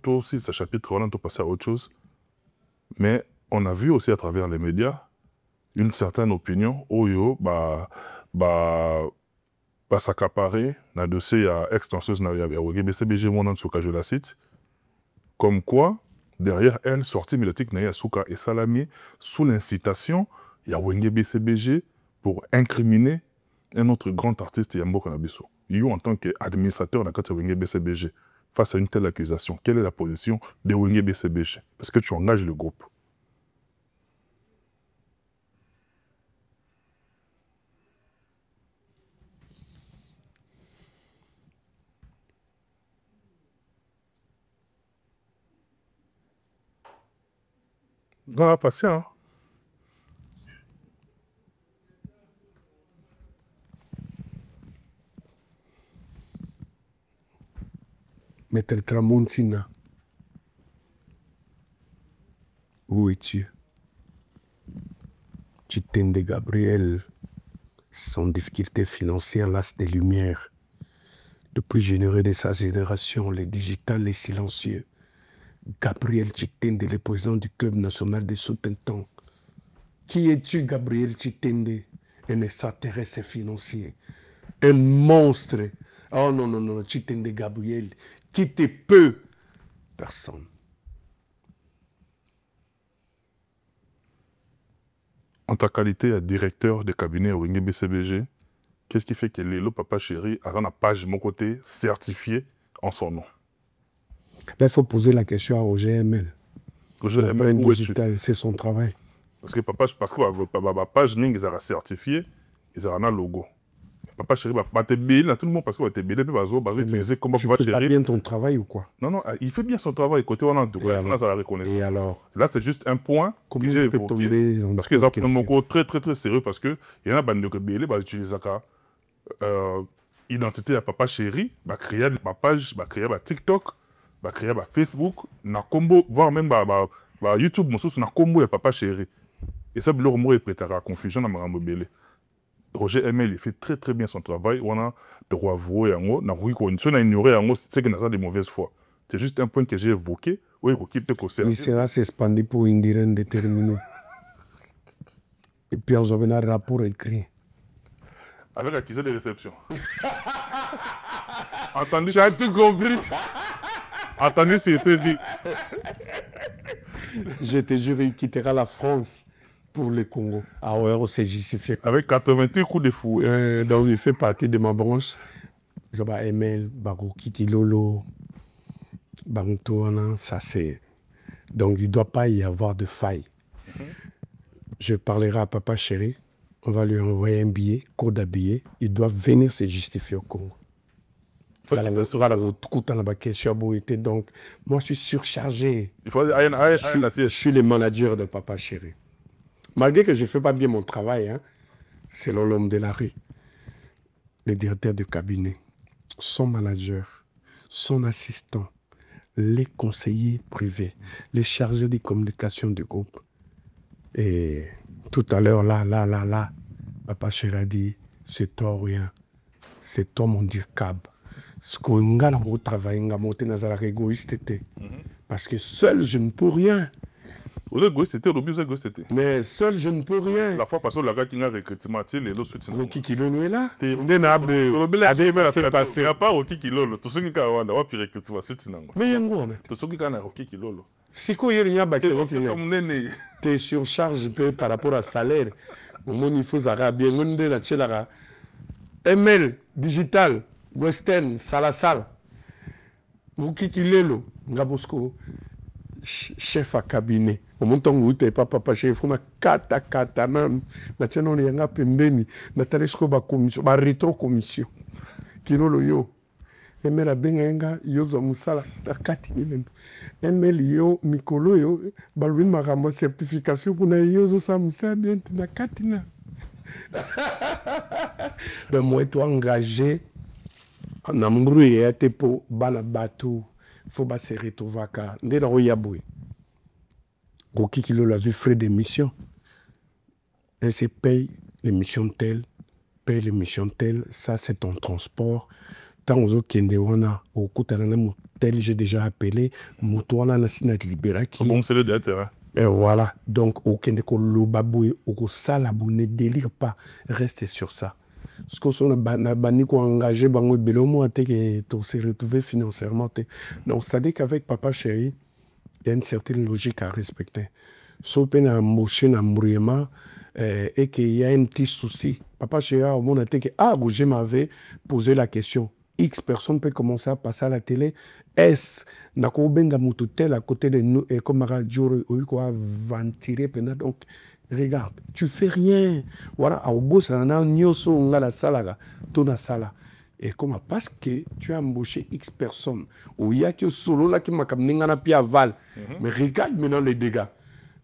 aussi ce chapitre, on a passé à autre chose. Mais on a vu aussi à travers les médias une certaine opinion. Oyo, s'accaparer, na dossier à ex-danseuse, na BCBG, je la cite. Comme quoi, derrière elle, sortie médiatique Naya Souka et Salami, sous l'incitation, il y a Wenge BCBG pour incriminer un autre grand artiste, Yambo Kanabiso. You, en tant qu'administrateur de Wenge BCBG, face à une telle accusation, quelle est la position de Wenge BCBG? Parce que tu engages le groupe. On va passer, hein. Maître Tramontina, où es-tu? Chitende Gabriel, sans difficulté financière, l'as des lumières, le plus généreux de sa génération, les digital, les silencieux. Gabriel Chitende, le président du Club national des sous-tentants. Qui es-tu, Gabriel Chitende? Un extraterrestre financier, un monstre. Oh non, non, non, Chitende Gabriel, qui te peut? Personne. En ta qualité de directeur de cabinet Wenge BCBG, qu'est-ce qui fait que Lélo Papa Chéri a une page de mon côté certifiée en son nom? Là, il faut poser la question à OGML. OGML, où es-tu? C'est son travail. Parce que ma page Ning, ils ont certifié, ils ont un logo. Papa Chéri, tout le monde parce que tu es utilisé comme Papa Chéri. Tu fais bien ton travail ou quoi? Non, non, il fait bien son travail. Côté on a la reconnaissance. Et alors? Là, c'est juste un point que j'ai évoqué. Parce qu'ils ont pris un mot très, très, très sérieux parce qu'il y en a qui ont utilisé l'identité à Papa Chéri, créer ma page, créer ma TikTok, créer ma Facebook, na combo, voire même YouTube, na combo et Papa Chéri. Et ça, le mot est prêt à la confusion dans ma mobile. Roger ML, il fait très très bien son travail. On a droit à avouer, on a ignoré, c'est qu'il y a des mauvaises foi. C'est juste un point que j'ai évoqué. Oui, il sera suspendu pour une durée indéterminée. Et puis on a un rapport écrit. Avec accusé de réception. Tu as tout compris. Attendez, c'était dit. Je te jure, il quittera la France pour le Congo. Ah ouais, on s'est justifié. Avec 88 coups de fou. Donc il fait partie de ma branche. Je vais Emel, Baro, Kiti Lolo, Bantoana, ça c'est. Donc il ne doit pas y avoir de faille. Je parlerai à Papa Chéri. On va lui envoyer un billet, code à billet. Il doit venir se justifier au Congo. Donc, moi, je suis surchargé. Je suis le manager de Papa Chéri. Malgré que je ne fais pas bien mon travail, hein, selon l'homme de la rue, le directeur de cabinet, son manager, son assistant, les conseillers privés, les chargés de communication du groupe. Et tout à l'heure, là, Papa Chéri a dit, c'est toi rien, c'est toi mon Dieu cab. Ce qu'on a dans travail, on a monté dans la égoïste. Parce que seul, je ne peux rien. Vous êtes égoïste, vous êtes égoïste. Mais seul, je ne peux rien. La fois passée, la gars qui a recrutement, les deux suites. Rocky Kilolo est là. C'est passé. Il n'y a pas Rocky Kilolo. Tout ce qui est là, on a pu recrutement. Mais il y a un gros. Tout ce qui est là, Rocky Kilolo. Si quoi il y a tu es surcharge par rapport à salaire. Au moins, il faut ça bien. On est là, ML, digital, Western, Salasal. Rocky Kilolo, Ngabosko, chef à cabinet. Au moment où tu n'es pas Papa Chéri, il faut kata même. Maintenant, il y a un pembeni. Nathalesco ba commission, ba rétro commission. Kilolo yo. emela benga yozo musala takati nene emeli yo mikolo yo balwin makambo certification kuna yozo sa musala bien na katina. Ben moi toi engagé en embrouillé était pour bana bateau faut pas se retrouver ka ndena oyaboué Goki kilo la vu frais d'émission et c'est paye l'émission telle paye l'émission telle ça c'est ton transport tant aux autres qui au coup tel j'ai déjà appelé moutoana na sinat libéra qui bon c'est le d'intérêt. Et voilà, donc au Kendeko Lobaboué, au Salabou, ne délire pas, restez sur ça. Ce qu'on a banni qu'on engagé, bango belomo, que tu s'es retrouvé financièrement. Donc, c'est-à-dire qu'avec Papa Chéri, il y a une certaine logique à respecter. Sauf qu'on a embauché un embrouillement et qu'il y a un petit souci. Papa Chéri, au monde, que je m'avais posé la question. X personnes peuvent commencer à passer à la télé. Est-ce que à côté de nous et comme radio quoi ventiler donc regarde tu fais rien voilà au bout ça na nyoso ngala salaga tona sala et comment parce que tu as embauché X personnes où il y a que solo là qui m'a comme na pia aval mais regarde maintenant les dégâts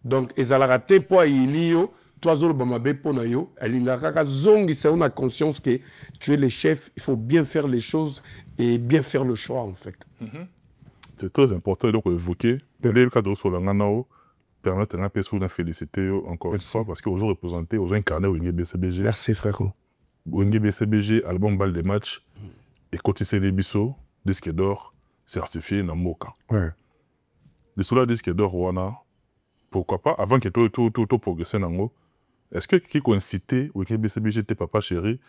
donc ezalaka te po ilio toi zolo bamabe pona yo alingaka zongi c'est on a conscience que tu es le chef il faut bien faire les choses et bien faire le choix en fait. C'est très important donc évoquer les cadres sur le Nganao permettre un peu de féliciter encore une fois parce que vous représentez aux incarnés au BCBG. Merci frérot. Au BCBG album balle des matchs et cotisé les bisous disque d'or certifié dans Moka. Ouais. De cela disque d'or wana pourquoi pas avant que tout progresser dans l'eau. Est-ce que qui coïncité au BCBG t'es Papa Chéri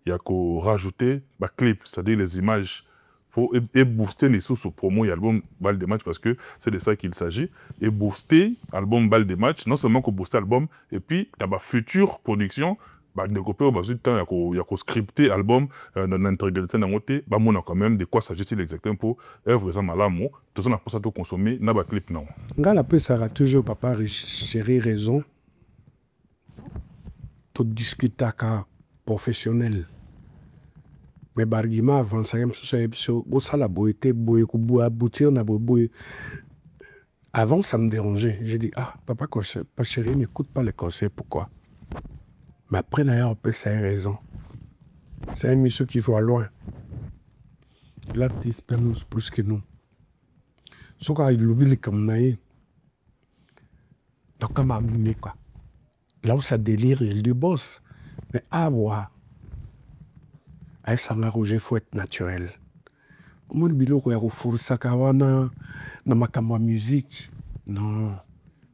il y a qu'à rajouter bah clip c'est-à-dire les images pour booster les sous promo et album balle des matchs parce que c'est de ça qu'il s'agit et booster album balle des matchs non seulement que booster album et puis dans ma future production bah développer au bas du temps il y a qu'à scripter album dans l'intégralité d'un côté bah mon a quand même de quoi s'agit-il exactement pour œuvre ça malamo tout ça n'a pas ça tout consommer n'a pas clip non ngala peu ça toujours Papa Chéri raison tout discuter ka professionnel. Mais barguima avant ça la beauté aboutir na avant ça me dérangeait j'ai dit ah Papa Chéri n'écoute pas les conseils pourquoi mais après d'ailleurs peu ça a raison c'est un monsieur qui voit loin l'artiste plus que nous ce qu'il le vit comme naïe donc comme à quoi là où ça délire il du boss mais à voir elle s'en a rouge, il faut être naturel. Moi, le bilo, il faut ma musique. Non.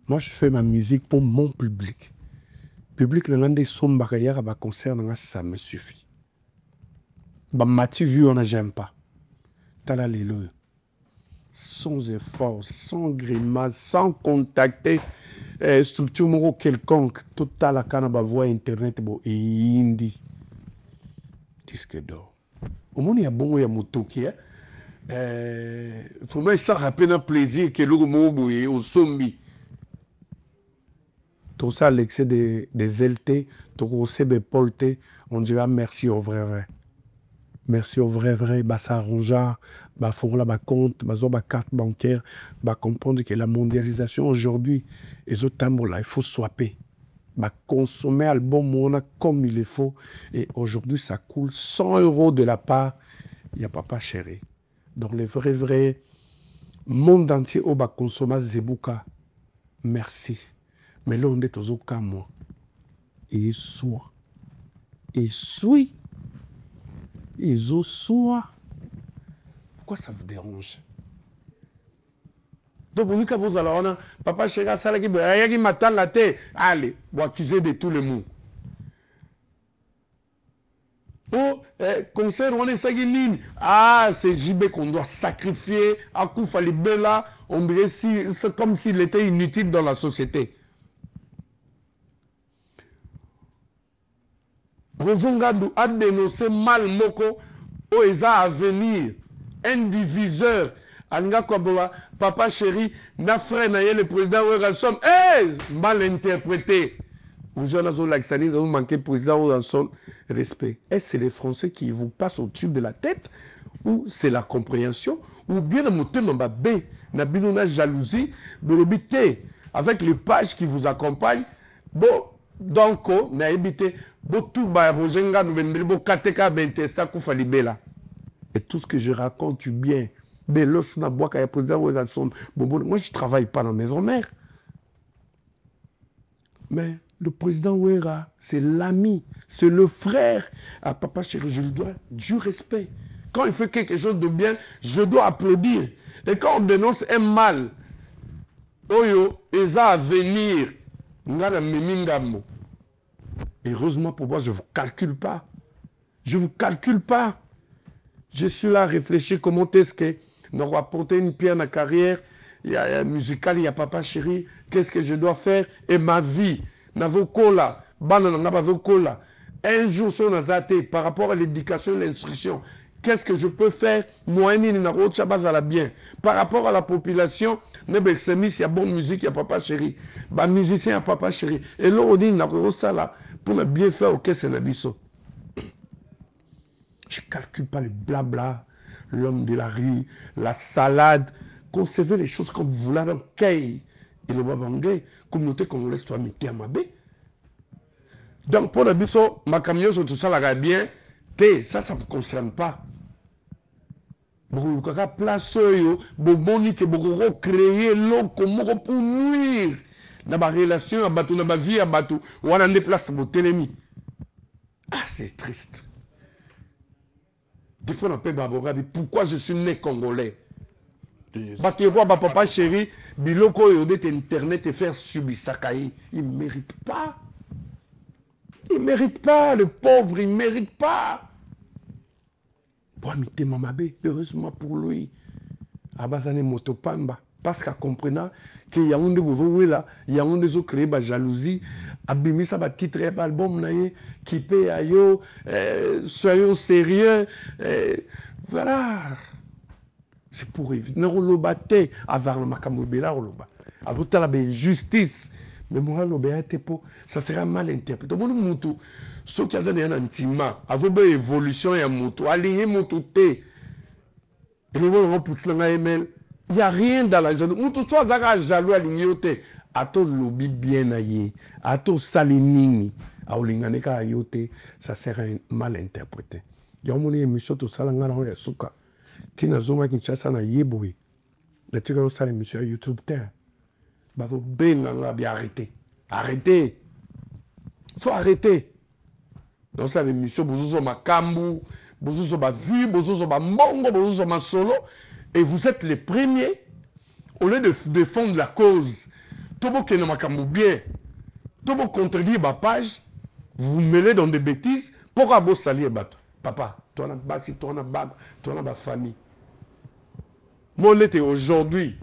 Moi, je fais ma musique pour mon public. Public, le des sons barrières à concert, ça me suffit. Bah, m'a-tu vu, on n'a j'aime pas. T'as là les lois. Sans effort, sans grimace, sans contacter structure quelconque. Tout à la canne à voix internet et indie. Disque d'or. Au monde, il y a bon, il y a motoki. Faut même ça rappeler un plaisir que le mot au zombie. Tout ça, l'excès des LT, tout ça, des polté, on dira merci au vrai. Merci au vrai, bah ça arrange, bah faut là, bah compte, bah carte bancaire, bah comprendre que la mondialisation aujourd'hui, les autres temps là, il faut swapper. Bah, consommer album comme il le faut. Et aujourd'hui, ça coule 100 € de la part. Il n'y a Papa Chéri. Donc, le vrai monde entier, au bas consommer Zebuka. Merci. Mais là, on est aux cas, moi. Et soit. Et suis. Et soit. Pourquoi ça vous dérange? Donc, vous allez Papa Chéri, ça qui m'attend la tête. Allez, vous accusez de tous les mots. Pour concert, on est sagiline. Ah, c'est JB qu'on doit sacrifier. À Koufa Libela, on dirait c'est comme s'il était inutile dans la société. Revongandou a dénoncé mal Moko, Oeza à venir, un diviseur. Papa Chéri, na frère na le président Ouerasson, mal interprété. Vous jeunes Laxani, vous manquez président Ouerasson, respect. Est-ce que c'est les Français qui vous passent au-dessus de la tête ou c'est la compréhension, ou bien le moteur n'a B, n'a pas la jalousie, avec les pages qui vous accompagnent. Bon, donc, n'a évité, bon, tout va vous engager, bon, kateka bente, ça qu'on fait libéla. Et tout ce que je raconte, tu bien. Moi, je ne travaille pas dans la maison mère. Mais le président Ouera, c'est l'ami, c'est le frère à Papa Chéri. Je lui dois du respect. Quand il fait quelque chose de bien, je dois applaudir. Et quand on dénonce un mal, Oyo, ils ont à venir. Heureusement pour moi, je ne vous calcule pas. Je ne vous calcule pas. Je suis là à réfléchir comment est-ce que nous apporter une pierre dans la carrière. Il y a musical, il y a Papa Chéri. Qu'est-ce que je dois faire? Et ma vie. Un jour, sur par rapport à l'éducation et l'instruction, qu'est-ce que je peux faire? Moi, bien. Par rapport à la population, il y a bonne musique, il y a Papa Chéri. Les musiciens, il y a Papa Chéri. Et là, on dit, pour bien faire, ok, c'est la biseau. Je ne calcule pas les blabla, l'homme de la rue, la salade. Concevez les choses comme vous voulez dans Kei et le Babangé, communauté congolaise, toi, à ma baie. Donc, pour le biseau, ma camion, tout ça, la bien, ça ne vous concerne pas. Vous avez place, vous créer l'eau pour nuire dans ma relation, dans ma vie, ou on déplace mon télémi. Ah, c'est triste. Des fois, on appelle Baborabi, pourquoi je suis né congolais? Parce que moi, Papa Chéri, Biloko et Internet et faire subir Sakaï, il ne mérite pas. Il ne mérite pas, le pauvre, il ne mérite pas. Heureusement pour lui, Abazane Motopamba, parce qu'à comprendre qu'il y a un de là, il y a un des autres créé la jalousie, Abimisa va titre album qui paye à yo, soyons sérieux, voilà. C'est pour éviter. Nous avons battu avant le Makamobela, avant la justice. Mais moi, ça sera mal interprété. Ceux qui ont un intima, avant l'évolution et un moto, aligner moto T. Il n'y a rien dans la jalousie. Moto soit jaloux aligné T. Ato lobby bien aillé, ato salinini, a olinganeka ayote, ça sera mal interprété. Il y a une émission tout ça, là, on a souka. Tina Zoma Kinshasa na yeboui. Le tigre au salé, monsieur YouTube terre. Bah, vous bien arrêtez. Arrêtez. Il faut arrêter. Donc, ça, l'émission, vous avez ma kambu, vous avez ma vue, vous avez ma mongo, vous avez ma solo. Et vous êtes les premiers, au lieu de défendre la cause, tout le monde qui est dans ma kambu bien, tout le monde contredit ma page, vous vous mêlez dans des bêtises, pourquoi vous salir bateau? Papa, toi, tu as ma famille. Moi, aujourd'hui,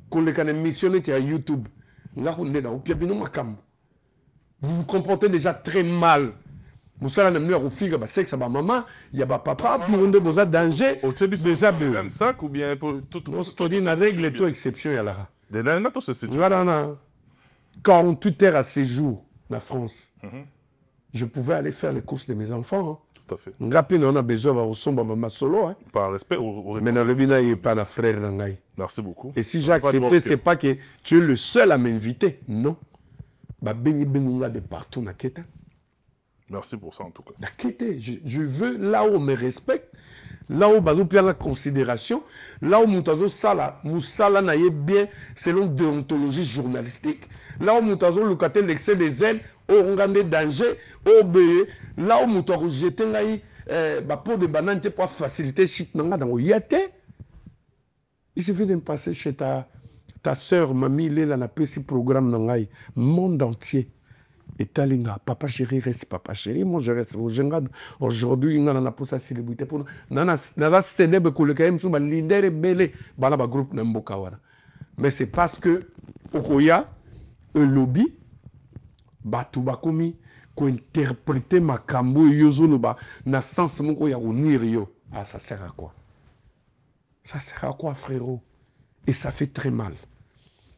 quand les canaux missionnés à YouTube, vous vous comportez déjà très mal. Vous avez un fille, c'est que ça va maman, il y a papa, pour un besoin danger. Déjà, même ça, ou bien pour tout le monde. Je dis, la règle est tout exception. Il y a tout ce 48 heures à séjour en France. Je pouvais aller faire les courses de mes enfants. Tout à fait. On a besoin de ma solo. Par respect, mais dans le vina, il n'y a pas de frère. Merci beaucoup. Et si j'ai accepté, ce n'est pas que tu es le seul à m'inviter. Non. De partout. Merci pour ça en tout cas. Je veux là où on me respecte, là où on a la considération, là où Moussala n'a bien selon déontologie journalistique, là où Moutazo locaté l'excès des ailes, on a des dangers, là où Moutazo jeté la peau de banane pour faciliter shit dans le yate. Il suffit de me passer chez ta soeur, mamie, il a un programme dans le monde entier. Et talinga, Papa Chéri reste Papa Chéri, moi je reste au Gengad. Aujourd'hui, on a la pour sa célébrité. On a célèbre que le KM sont leader et belé, dans le groupe Nambokawara. Mais c'est parce que, Okoya, un lobby, Batu Bakomi, qui interprète ma kambo et yozono, na sens mon koya unir yo. Ah, ça sert à quoi? Ça sert à quoi, frérot? Et ça fait très mal.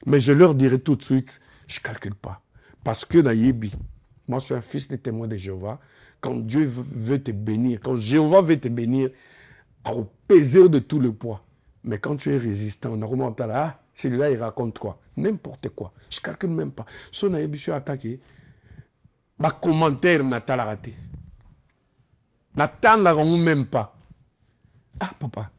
Mais je leur dirai tout de suite, je ne calcule pas. Parce que Naïbi, moi je suis un fils de témoin de Jéhovah, quand Dieu veut te bénir, quand Jéhovah veut te bénir, peser de tout le poids. Mais quand tu es résistant, on remonte à là, celui-là, il raconte quoi? N'importe quoi. Je ne calcule même pas. Si on a été attaqué, ma commentaire n'a pas raté. N'attends même pas. Ah, papa.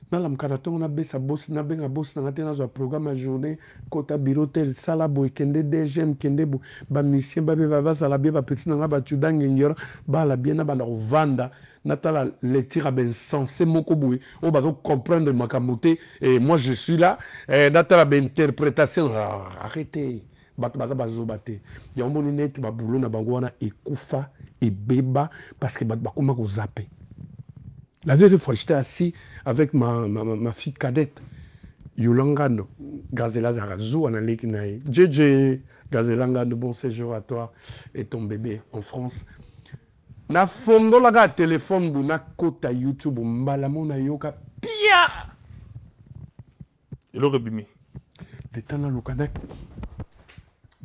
Dans la mkaraton, on a baissé boss, on a bien boss dans un programme à journée, kota bureau tel, salabo, kende DGM, kende bu, ba mission, ba beba, salabie, ba petit nanga, ba tudang, ngyor, ba la bien, ba la vanda, natala, les tirs à ben sensé, moko boui, on va comprendre ma camoté, et moi je suis là, natala, ben interprétation, arrêtez, bato bazo bate, y a un bon net, ba boulot, na bangwana, et koufa, et beba, parce que bakuma ko zappé. La deuxième fois, j'étais assis avec ma fille cadette, Yolangano, Gazela Zarazou, Analik Naï. JJ, Gazelangano, bon séjour à toi et ton bébé en France. Na fondo la téléphone bu na kota YouTube mbalamo na yoka pia. Il aurait bimi. Le temps na lokanek.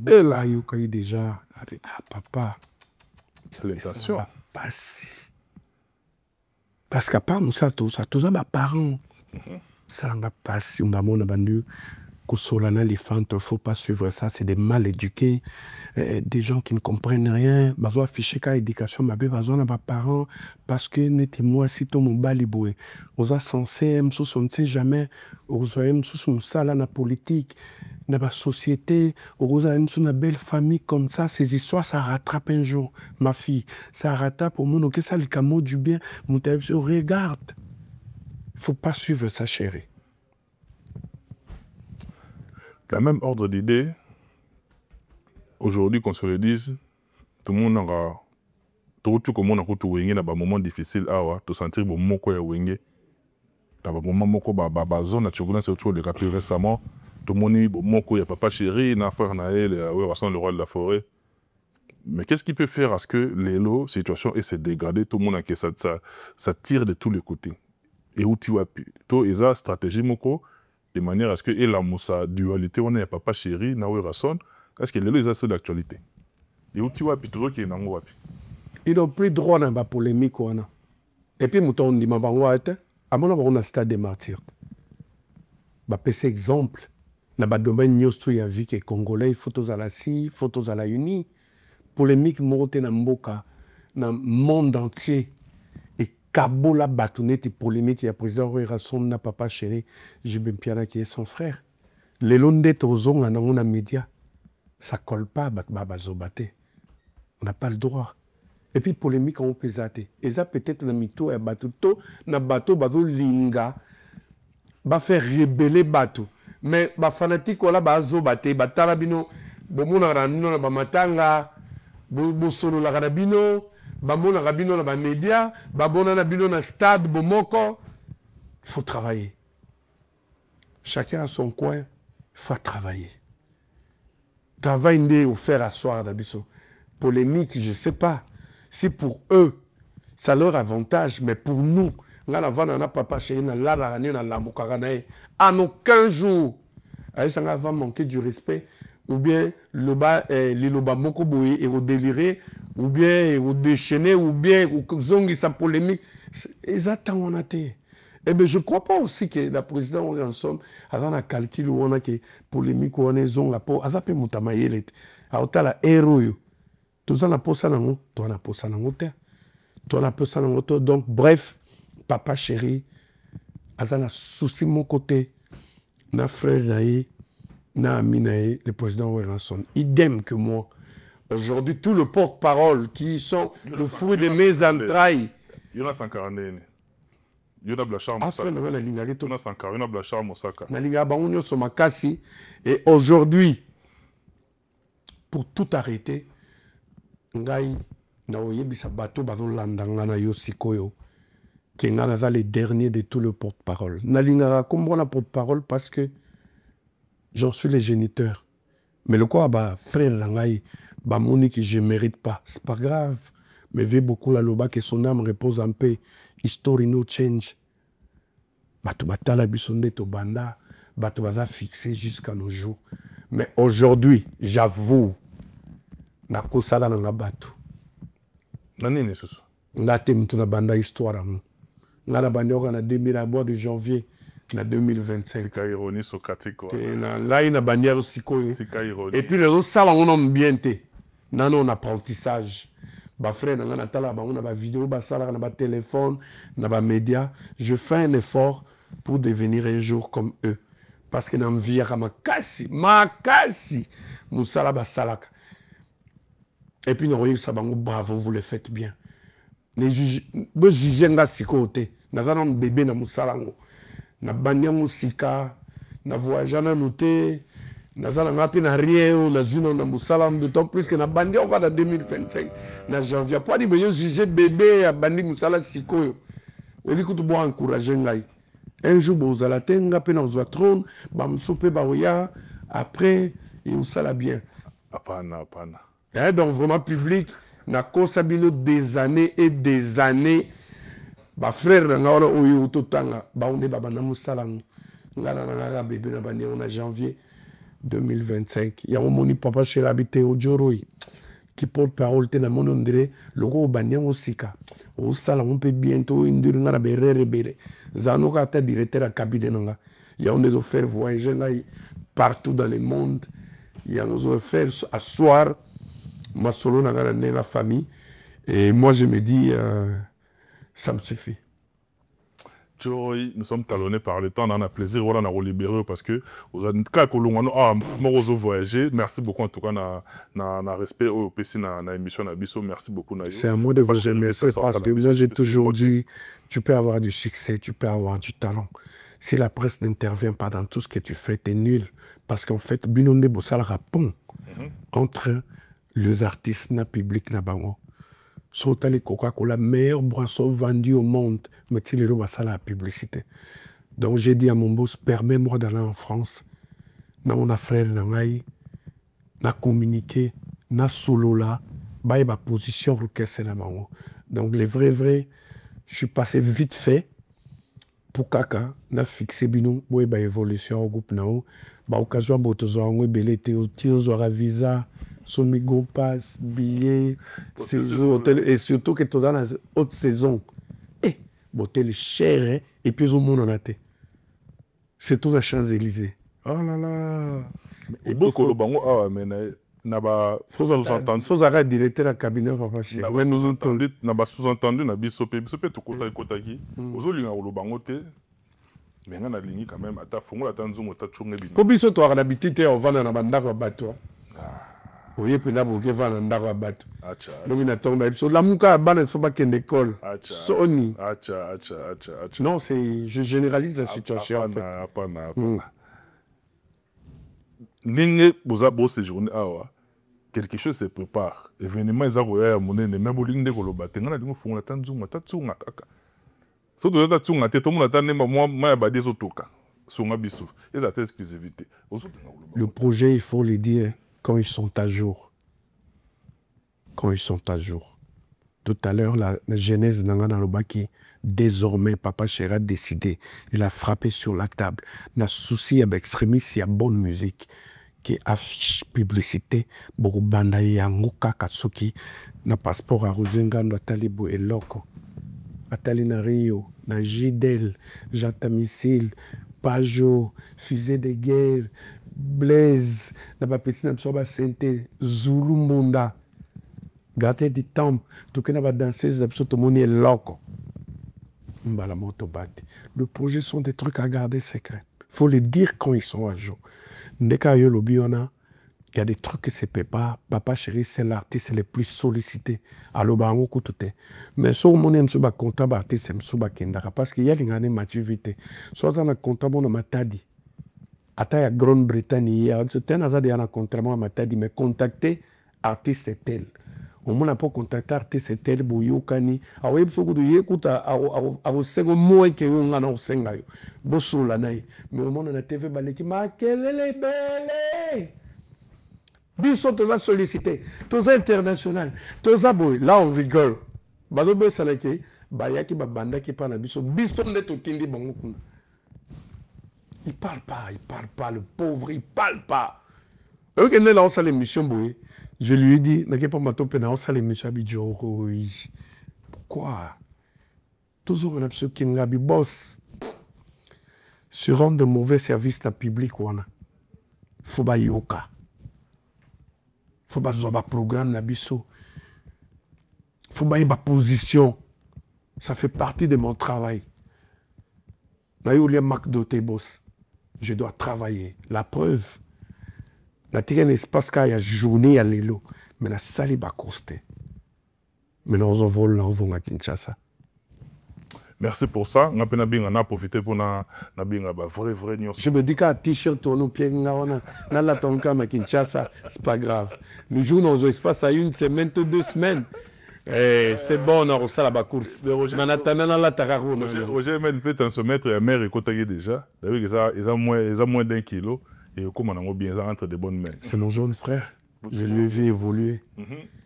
Et là yoka y déjà. Ah papa. C'est l'intention. Ça va passer. Parce qu'à part nous ça tous mes parents. Ça n'a pas si on a mon abandon. Solana les fans, il ne faut pas suivre ça, c'est des mal éduqués, des gens qui ne comprennent rien. Bazo affiché qu'à éducation, ma belle, bazo n'a pas parents, parce que n'était moi si tout mon baliboué. On a censé, on ne sait jamais, on a sous ça là, la politique, dans la société, on a une belle famille comme ça, ces histoires, ça rattrape un jour, ma fille, ça rattrape au monde, ok, ça le camo du bien, mon télévision, regarde. Il ne faut pas suivre ça, chérie. La même ordre d'idée, aujourd'hui, qu'on se le dise, tout le monde aura. Tout le monde a eu un moment difficile, tout sentir que moko ya wenge. Dans le moment moko ba zone naturelle, c'est autour de rappel récemment. Tout le monde dit moko ya papa chéri, na frère na elle, le roi de la forêt. Mais qu'est-ce qui peut faire à ce que l'élo situation et se dégrader, tout le monde a que ça tire de tous les côtés. Et où tu vas tout et ça stratégie moko. De manière à ce que, et la moussa dualité, on est papa chéri, nawe rason, est-ce que les gens sont d'actualité? Et où tu vois, puis toujours qui est dans le wapi. Ils n'ont plus droit dans la polémique. Et puis, on dit, à mon avis, on a un stade des martyrs. Je vais faire exemple. Dans le domaine de la vie que Congolais, photos à la CI, photos à la Uni, polémique, monte dans le monde entier. Kabola Batounet et polémique, il y a président Rasson n'a papa chéri, Jibim Piana qui est son frère. Les Londais Tozon en a média. Ça colle pas, Babazobate. On n'a pas le droit. Et puis polémique, on peut zater. Et ça peut-être dans mito et batuto, na bateau, bazo linga, va faire rebeller bateau. Mais ba fanatique, voilà, bazobate, batarabino, bomona ranino, ba matanga, bosolo la rabino. Bamona rabino na ba média, babona na bino na stade bomoko. Il faut travailler. Chacun a son coin, il faut travailler. Travail n'est offert à soir d'abisso. Polémique, je ne sais pas. Si pour eux, ça leur avantage, mais pour nous, en aucun jour, ça va manquer du respect, ou bien le bas, l'île moko boye et au déliré, ou bien au déchaîné, ou bien au zongi sa polémique. Exactement, on a été. Eh bien, je ne crois pas aussi que la présidente Ransom a un calcul où on a que polémique où on est zong, a zappé moutamaye, a otala héros. Tout ça n'a pas ça dans toi n'a pas ça dans toi n'a pas ça dans donc bref, papa chéri, a un souci mon côté, na frère naïe, na ami naïe, le président Ransom. Idem que moi. Aujourd'hui, tout le porte-parole qui sont le fruit de mes entrailles. Il y en a 140. Il y en a Blachar Moussaka. Il y en a 140. Il y en a Blachar Moussaka. Et aujourd'hui, pour tout arrêter, ngai na oyebisa bato bazo landanga na yo sikoyo qui est les derniers de tout le porte-parole. Nalingara comme la porte-parole parce que j'en suis le géniteur. Mais le quoi bah frère langai bah moni que je mérite pas, c'est pas grave. Mais veut beaucoup la loba que son âme repose en paix. History no change. Bato batala bisonde to banda, bato baza fixé jusqu'à nos jours. Mais aujourd'hui, j'avoue, na kosala na bato. Nani ne susu. Na temtu na banda histoire amu. nga na bandi oka na 2000 à mois de janvier na 2025 tika ironie socratique quoi ngai na bandi ya sikoyo tika ironie et puis les sala on a bien te nano en apprentissage ba frère na nga na tala ba on a ba vidéo ba sala na ba téléphone na ba média je fais un effort pour devenir un jour comme eux parce que na mvia kama makasi musala ba salaka et puis nous ça bango bravo vous le faites bien les juges bo juger nga sikoyo te nazana bébé na musalango na banya musika na voyage na noté nazana ngati na rien na zino na musalam d'autant plus que na bandi encore en 2025 na janvier pour dire yo juger bébé ya bandi musala sikoyo oli kutu bo encourager ngai un jour vous allez tenga pe na zo trône ba msope ba oya après et usala bien apana et donc vraiment public na kosabino des années et des années ba frère nga wala oyo totanga ba onde baba na musalango ngala na bébé na bandi on a janvier 2025 il y a un moni papa chez l'habité au Joroi qui porte parole te na mono ndre loko bandi on sika au sala on peut bientôt indur ngara berere bere zano ka ta directeur à cabinet nga il y a on des faire voyager là partout dans le monde il y a nos faire asseoir ma solo na ngara la famille et moi je me dis ça me suffit. Nous sommes talonnés par le temps, on a plaisir, voilà, on a libéré parce que voyager. Merci beaucoup en tout cas, na respect au PC, na émission, na biso. Merci beaucoup. C'est un mot de vous remercier parce que moi j'ai toujours dit, tu peux avoir du succès, tu peux avoir du talent. Si la presse n'intervient pas dans tout ce que tu fais, tu es nul. Parce qu'en fait, Binonde Bossal rapond entre les artistes, na public, na bango. Sauter les Coca-Cola, meilleure boisson vendue au monde, mais tu les ça la publicité. Donc j'ai dit à mon boss, permets-moi d'aller en France. Na mon frère, na communiqué, na solo là, bah ma position pour casser la main. Donc les vrais, je suis passé vite fait pour kaka, na fixé binou, bah évolution au groupe nao, bah occasion botozo ngwe belete au tiozo visa. Somigo passe, billets, séjour, hôtel, et surtout que tu es dans la haute saison. Et l'hôtel est cher, hein, et puis au monde en a été. C'est tout à Champs-Élysées. Oh là là. Et beaucoup de bango, ah, mais faut arrêter de directeur à cabinet, papa chéri. Ouais, nous entendons, n'a sous-entendu, n'a bisope, bisope, tout côté qui. Aux autres, il y a le bango, mais on a ligné quand même. Attends, faut moi attendre, on t'a tourné bien. Pour biso, tu as l'habitude, on va dans la bande à bateau. Oui, puis là, vous avez un endroit battu. Donc, il a tombé. La mouka, il faut pas qu'il y ait une école. Sony. Non, je généralise la situation. Quelque chose se prépare. Événement, ils ont eu mon nez, même au ligne de Koloba. Tenga, ils font la tanzunga, tatsunga, kaka. Surtout la tatsunga, tout le monde attend, moi, bah, des autocas. Sunga bisou. Ils ont exclusivité. Le projet, il faut le dire. Quand ils sont à jour. Quand ils sont à jour. Tout à l'heure, la genèse d'Angana Lobaki, désormais, Papa Chéri a décidé. Il a frappé sur la table. Il a souci avec extrémistes, il y a bonne musique qui affiche publicité. Beaucoup banda yanguka katsuki. Na passeport à Rosenga, na Talibo et Loco. Atali na Rio, na Jidel, Jatamisil, Pajot, fusée de guerre. Blaise, na petit na soba sente Zulu Munda, gâté du temps, tout que na ba danseuse absolument tout le monde est loco. Mbala moto bate. Le projet sont des trucs à garder secrets. Faut les dire quand ils sont à jour. Ndeka yo lobi on il y a des trucs que c'est pas. Papa Chéri, c'est l'artiste le plus sollicité. Alors, bah, on écoute tout. Mais si on est un comptable artiste, c'est un kindara. Parce qu'il y a une maturité. Soit on a comptable, on a matadi. Ata ya Grande-Bretagne, c'était un contrat à matadi, mais contacter artiste tel. Au moins, on n'a pas contacté artiste tel, bouyokani. Ah oui, il faut que tu écoutes à vos secondes mots que vous avez en sengayo. Bosso la naï. Mais au moins, on a TV baleki. Ma quelle est belle! Bisson, tu vas solliciter. Tu vas international. Tu vas boy. Là, on rigole. Badobe salaki. Bayaki babanda qui parle à Bisson. Bisson n'est aucun des bons. Il parle pas, le pauvre, il parle pas. Ok, là, on sait l'émission, boy. Je lui ai dit, n'a pas ma topé, on sait l'émission, Abidjo. Pourquoi? toujours un absolu qui n'a boss. Se rendre de mauvais services dans le public, il faut pas yoka. Il faut pas avoir un programme, il faut pas avoir une position. Ça fait partie de mon travail. Je dois travailler. La preuve, il y a un espace qui a journée à l'élo, mais la salle va coster. Mais on vole à Kinshasa. Merci pour ça. On a profité pour vrai news. Je me dis qu'un t-shirt tourne au pied, on a ton cam à Kinshasa, c'est pas grave. Le jour où on espace à une semaine, 2 semaines. C'est bon, on a reçu la course. Roger même peut se mettre à mer et côté déjà. Ils ont moins d'1 kilo et comme on a bien entre de bonnes mains. C'est mon jeune frère. Je lui ai vu évoluer.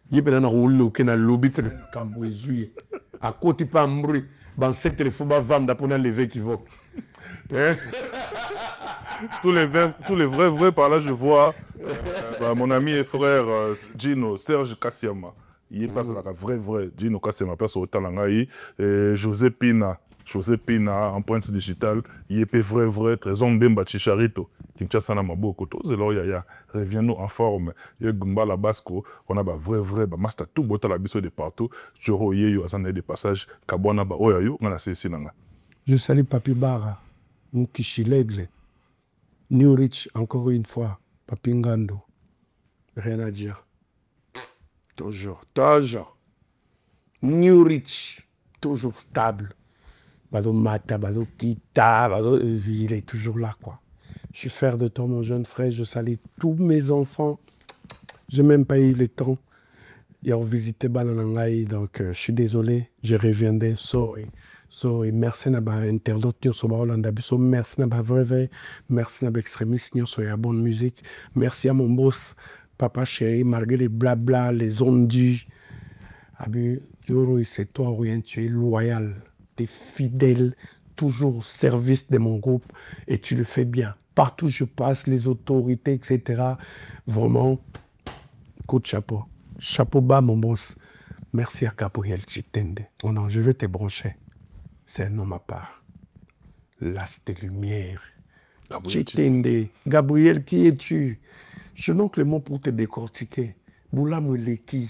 Il est dans rouleau qui n'a l'obitre comme Jésus. À côté pas mourir. Dans cette il faut pas vendre pour lever qui va. Tous les vrais par là je vois mon ami et frère Gino Serge Kassiama. Il passe la vrai Gino Kassiama passe au Talangaï José Pina empreinte digitale il est vrai trésor Mbemba Chicharito Kinshasa na maboko tous alors ya reviens-nous en forme il Gumba la Basco on a vrai master tout bota la biso de partout joro yeyo azana des passages kabwana ba oyayo ngana sesi nanga. Je salue Papi Bara Mukichilegle New Rich encore une fois Papi Ngando rien à dire toujours New Rich toujours stable. Il est toujours là, quoi. Je suis fier de toi, mon jeune frère. Je salue tous mes enfants. Je n'ai même pas eu le temps. Ils ont visité Balanangaï, donc je suis désolé. Je reviendrai. Sorry. Merci à l'interlocuteur sur Hollande. Merci à vrai. Merci à l'extrémiste sur la bonne musique. Merci à mon boss, Papa Chéri, malgré les blabla, les ondis. C'est toi, rien, tu es loyal. Tu es fidèle, toujours au service de mon groupe et tu le fais bien. Partout où je passe, les autorités, etc. Vraiment, coup de chapeau. Chapeau bas, mon boss. Merci à Gabriel Chitende. Oh non, je vais te brancher. C'est un homme à part. L'as de lumière. Chitende. Gabriel, qui es-tu? Je n'ai que le mot pour te décortiquer. Boulam Leki.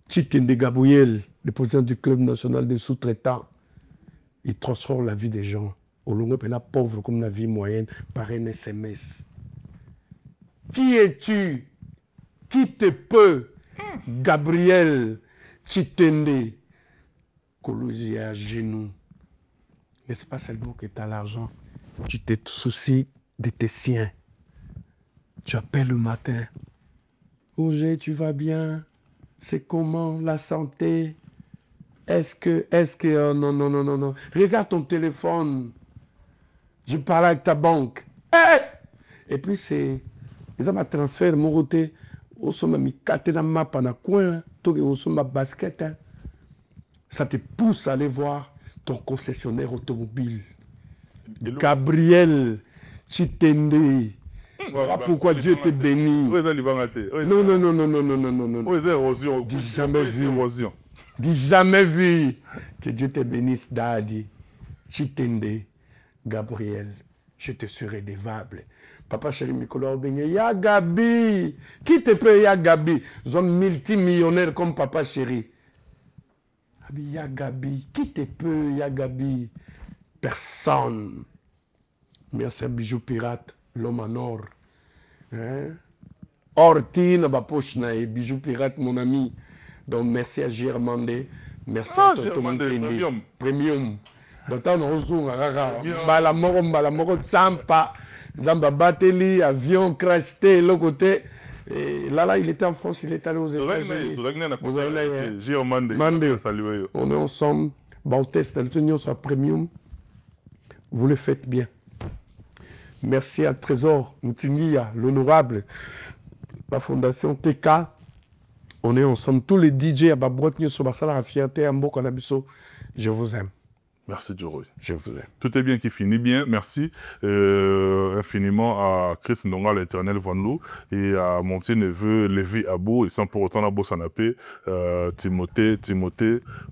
Chitende Gabriel, le président du club national des sous-traitants, il transforme la vie des gens. Au long de la pauvre comme la vie moyenne par un SMS. Qui es-tu? Qui te peut? Gabriel Chitende. Colosie à genoux. N'est-ce pas seulement que tu as l'argent? Tu te soucies de tes siens. Tu appelles le matin. Roger, tu vas bien? C'est comment la santé? Est-ce que non. Regarde ton téléphone. Je parle avec ta banque. Et puis c'est ils ont ma transfert mon côté au sommet mi carte dans map en coin tout au sommet basket. Ça te pousse à aller voir ton concessionnaire automobile. Gabriel Chitende. Voilà pourquoi Dieu te bénit. Non. Dis jamais vu que Dieu te bénisse, Daddy. Chitende, Gabriel, je te serai dévable. Papa chéri Mikolo Benye, ya Gabi. Qui te peut, ya Gabi? Zone multimillionnaire comme Papa chéri. Ya Gabi. Qui te peut, ya Gabi? Personne. Merci à Bijou Pirate, l'homme en or. Ortine, Bapochna et Bijou Pirate, mon ami. Donc merci à Germandé. Merci à Tonton Premium. Donc on a Balamoro, Zampa, Zamba Bateli, avion crashté, l'autre côté. Et là, il était en France, il est allé aux États-Unis. On est ensemble. Bon, test l'union sur Premium. Vous le faites bien. Merci à Trésor Moutingia, l'honorable, la fondation TK. On est ensemble. Tous les DJ à Babouat sur Bassala, à Fierté, à Mboka Nabiso. Je vous aime. Merci, Djoroy. Je vous aime. Tout est bien qui finit bien. Merci infiniment à Chris Ndonga, l'éternel Vanlou, et à mon petit neveu Lévi Abou, et sans pour autant la bosse en appel, Timothée,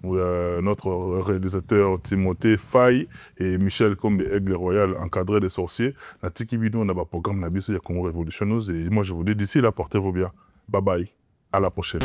notre réalisateur Timothée Faye, et Michel Combe, Aigle Royal, encadré des sorciers. Na Tiki Bidou, on a un programme Nabiso, il y a Congo Révolutionneuse, et moi je vous dis d'ici là, portez-vous bien. Bye bye. À la prochaine.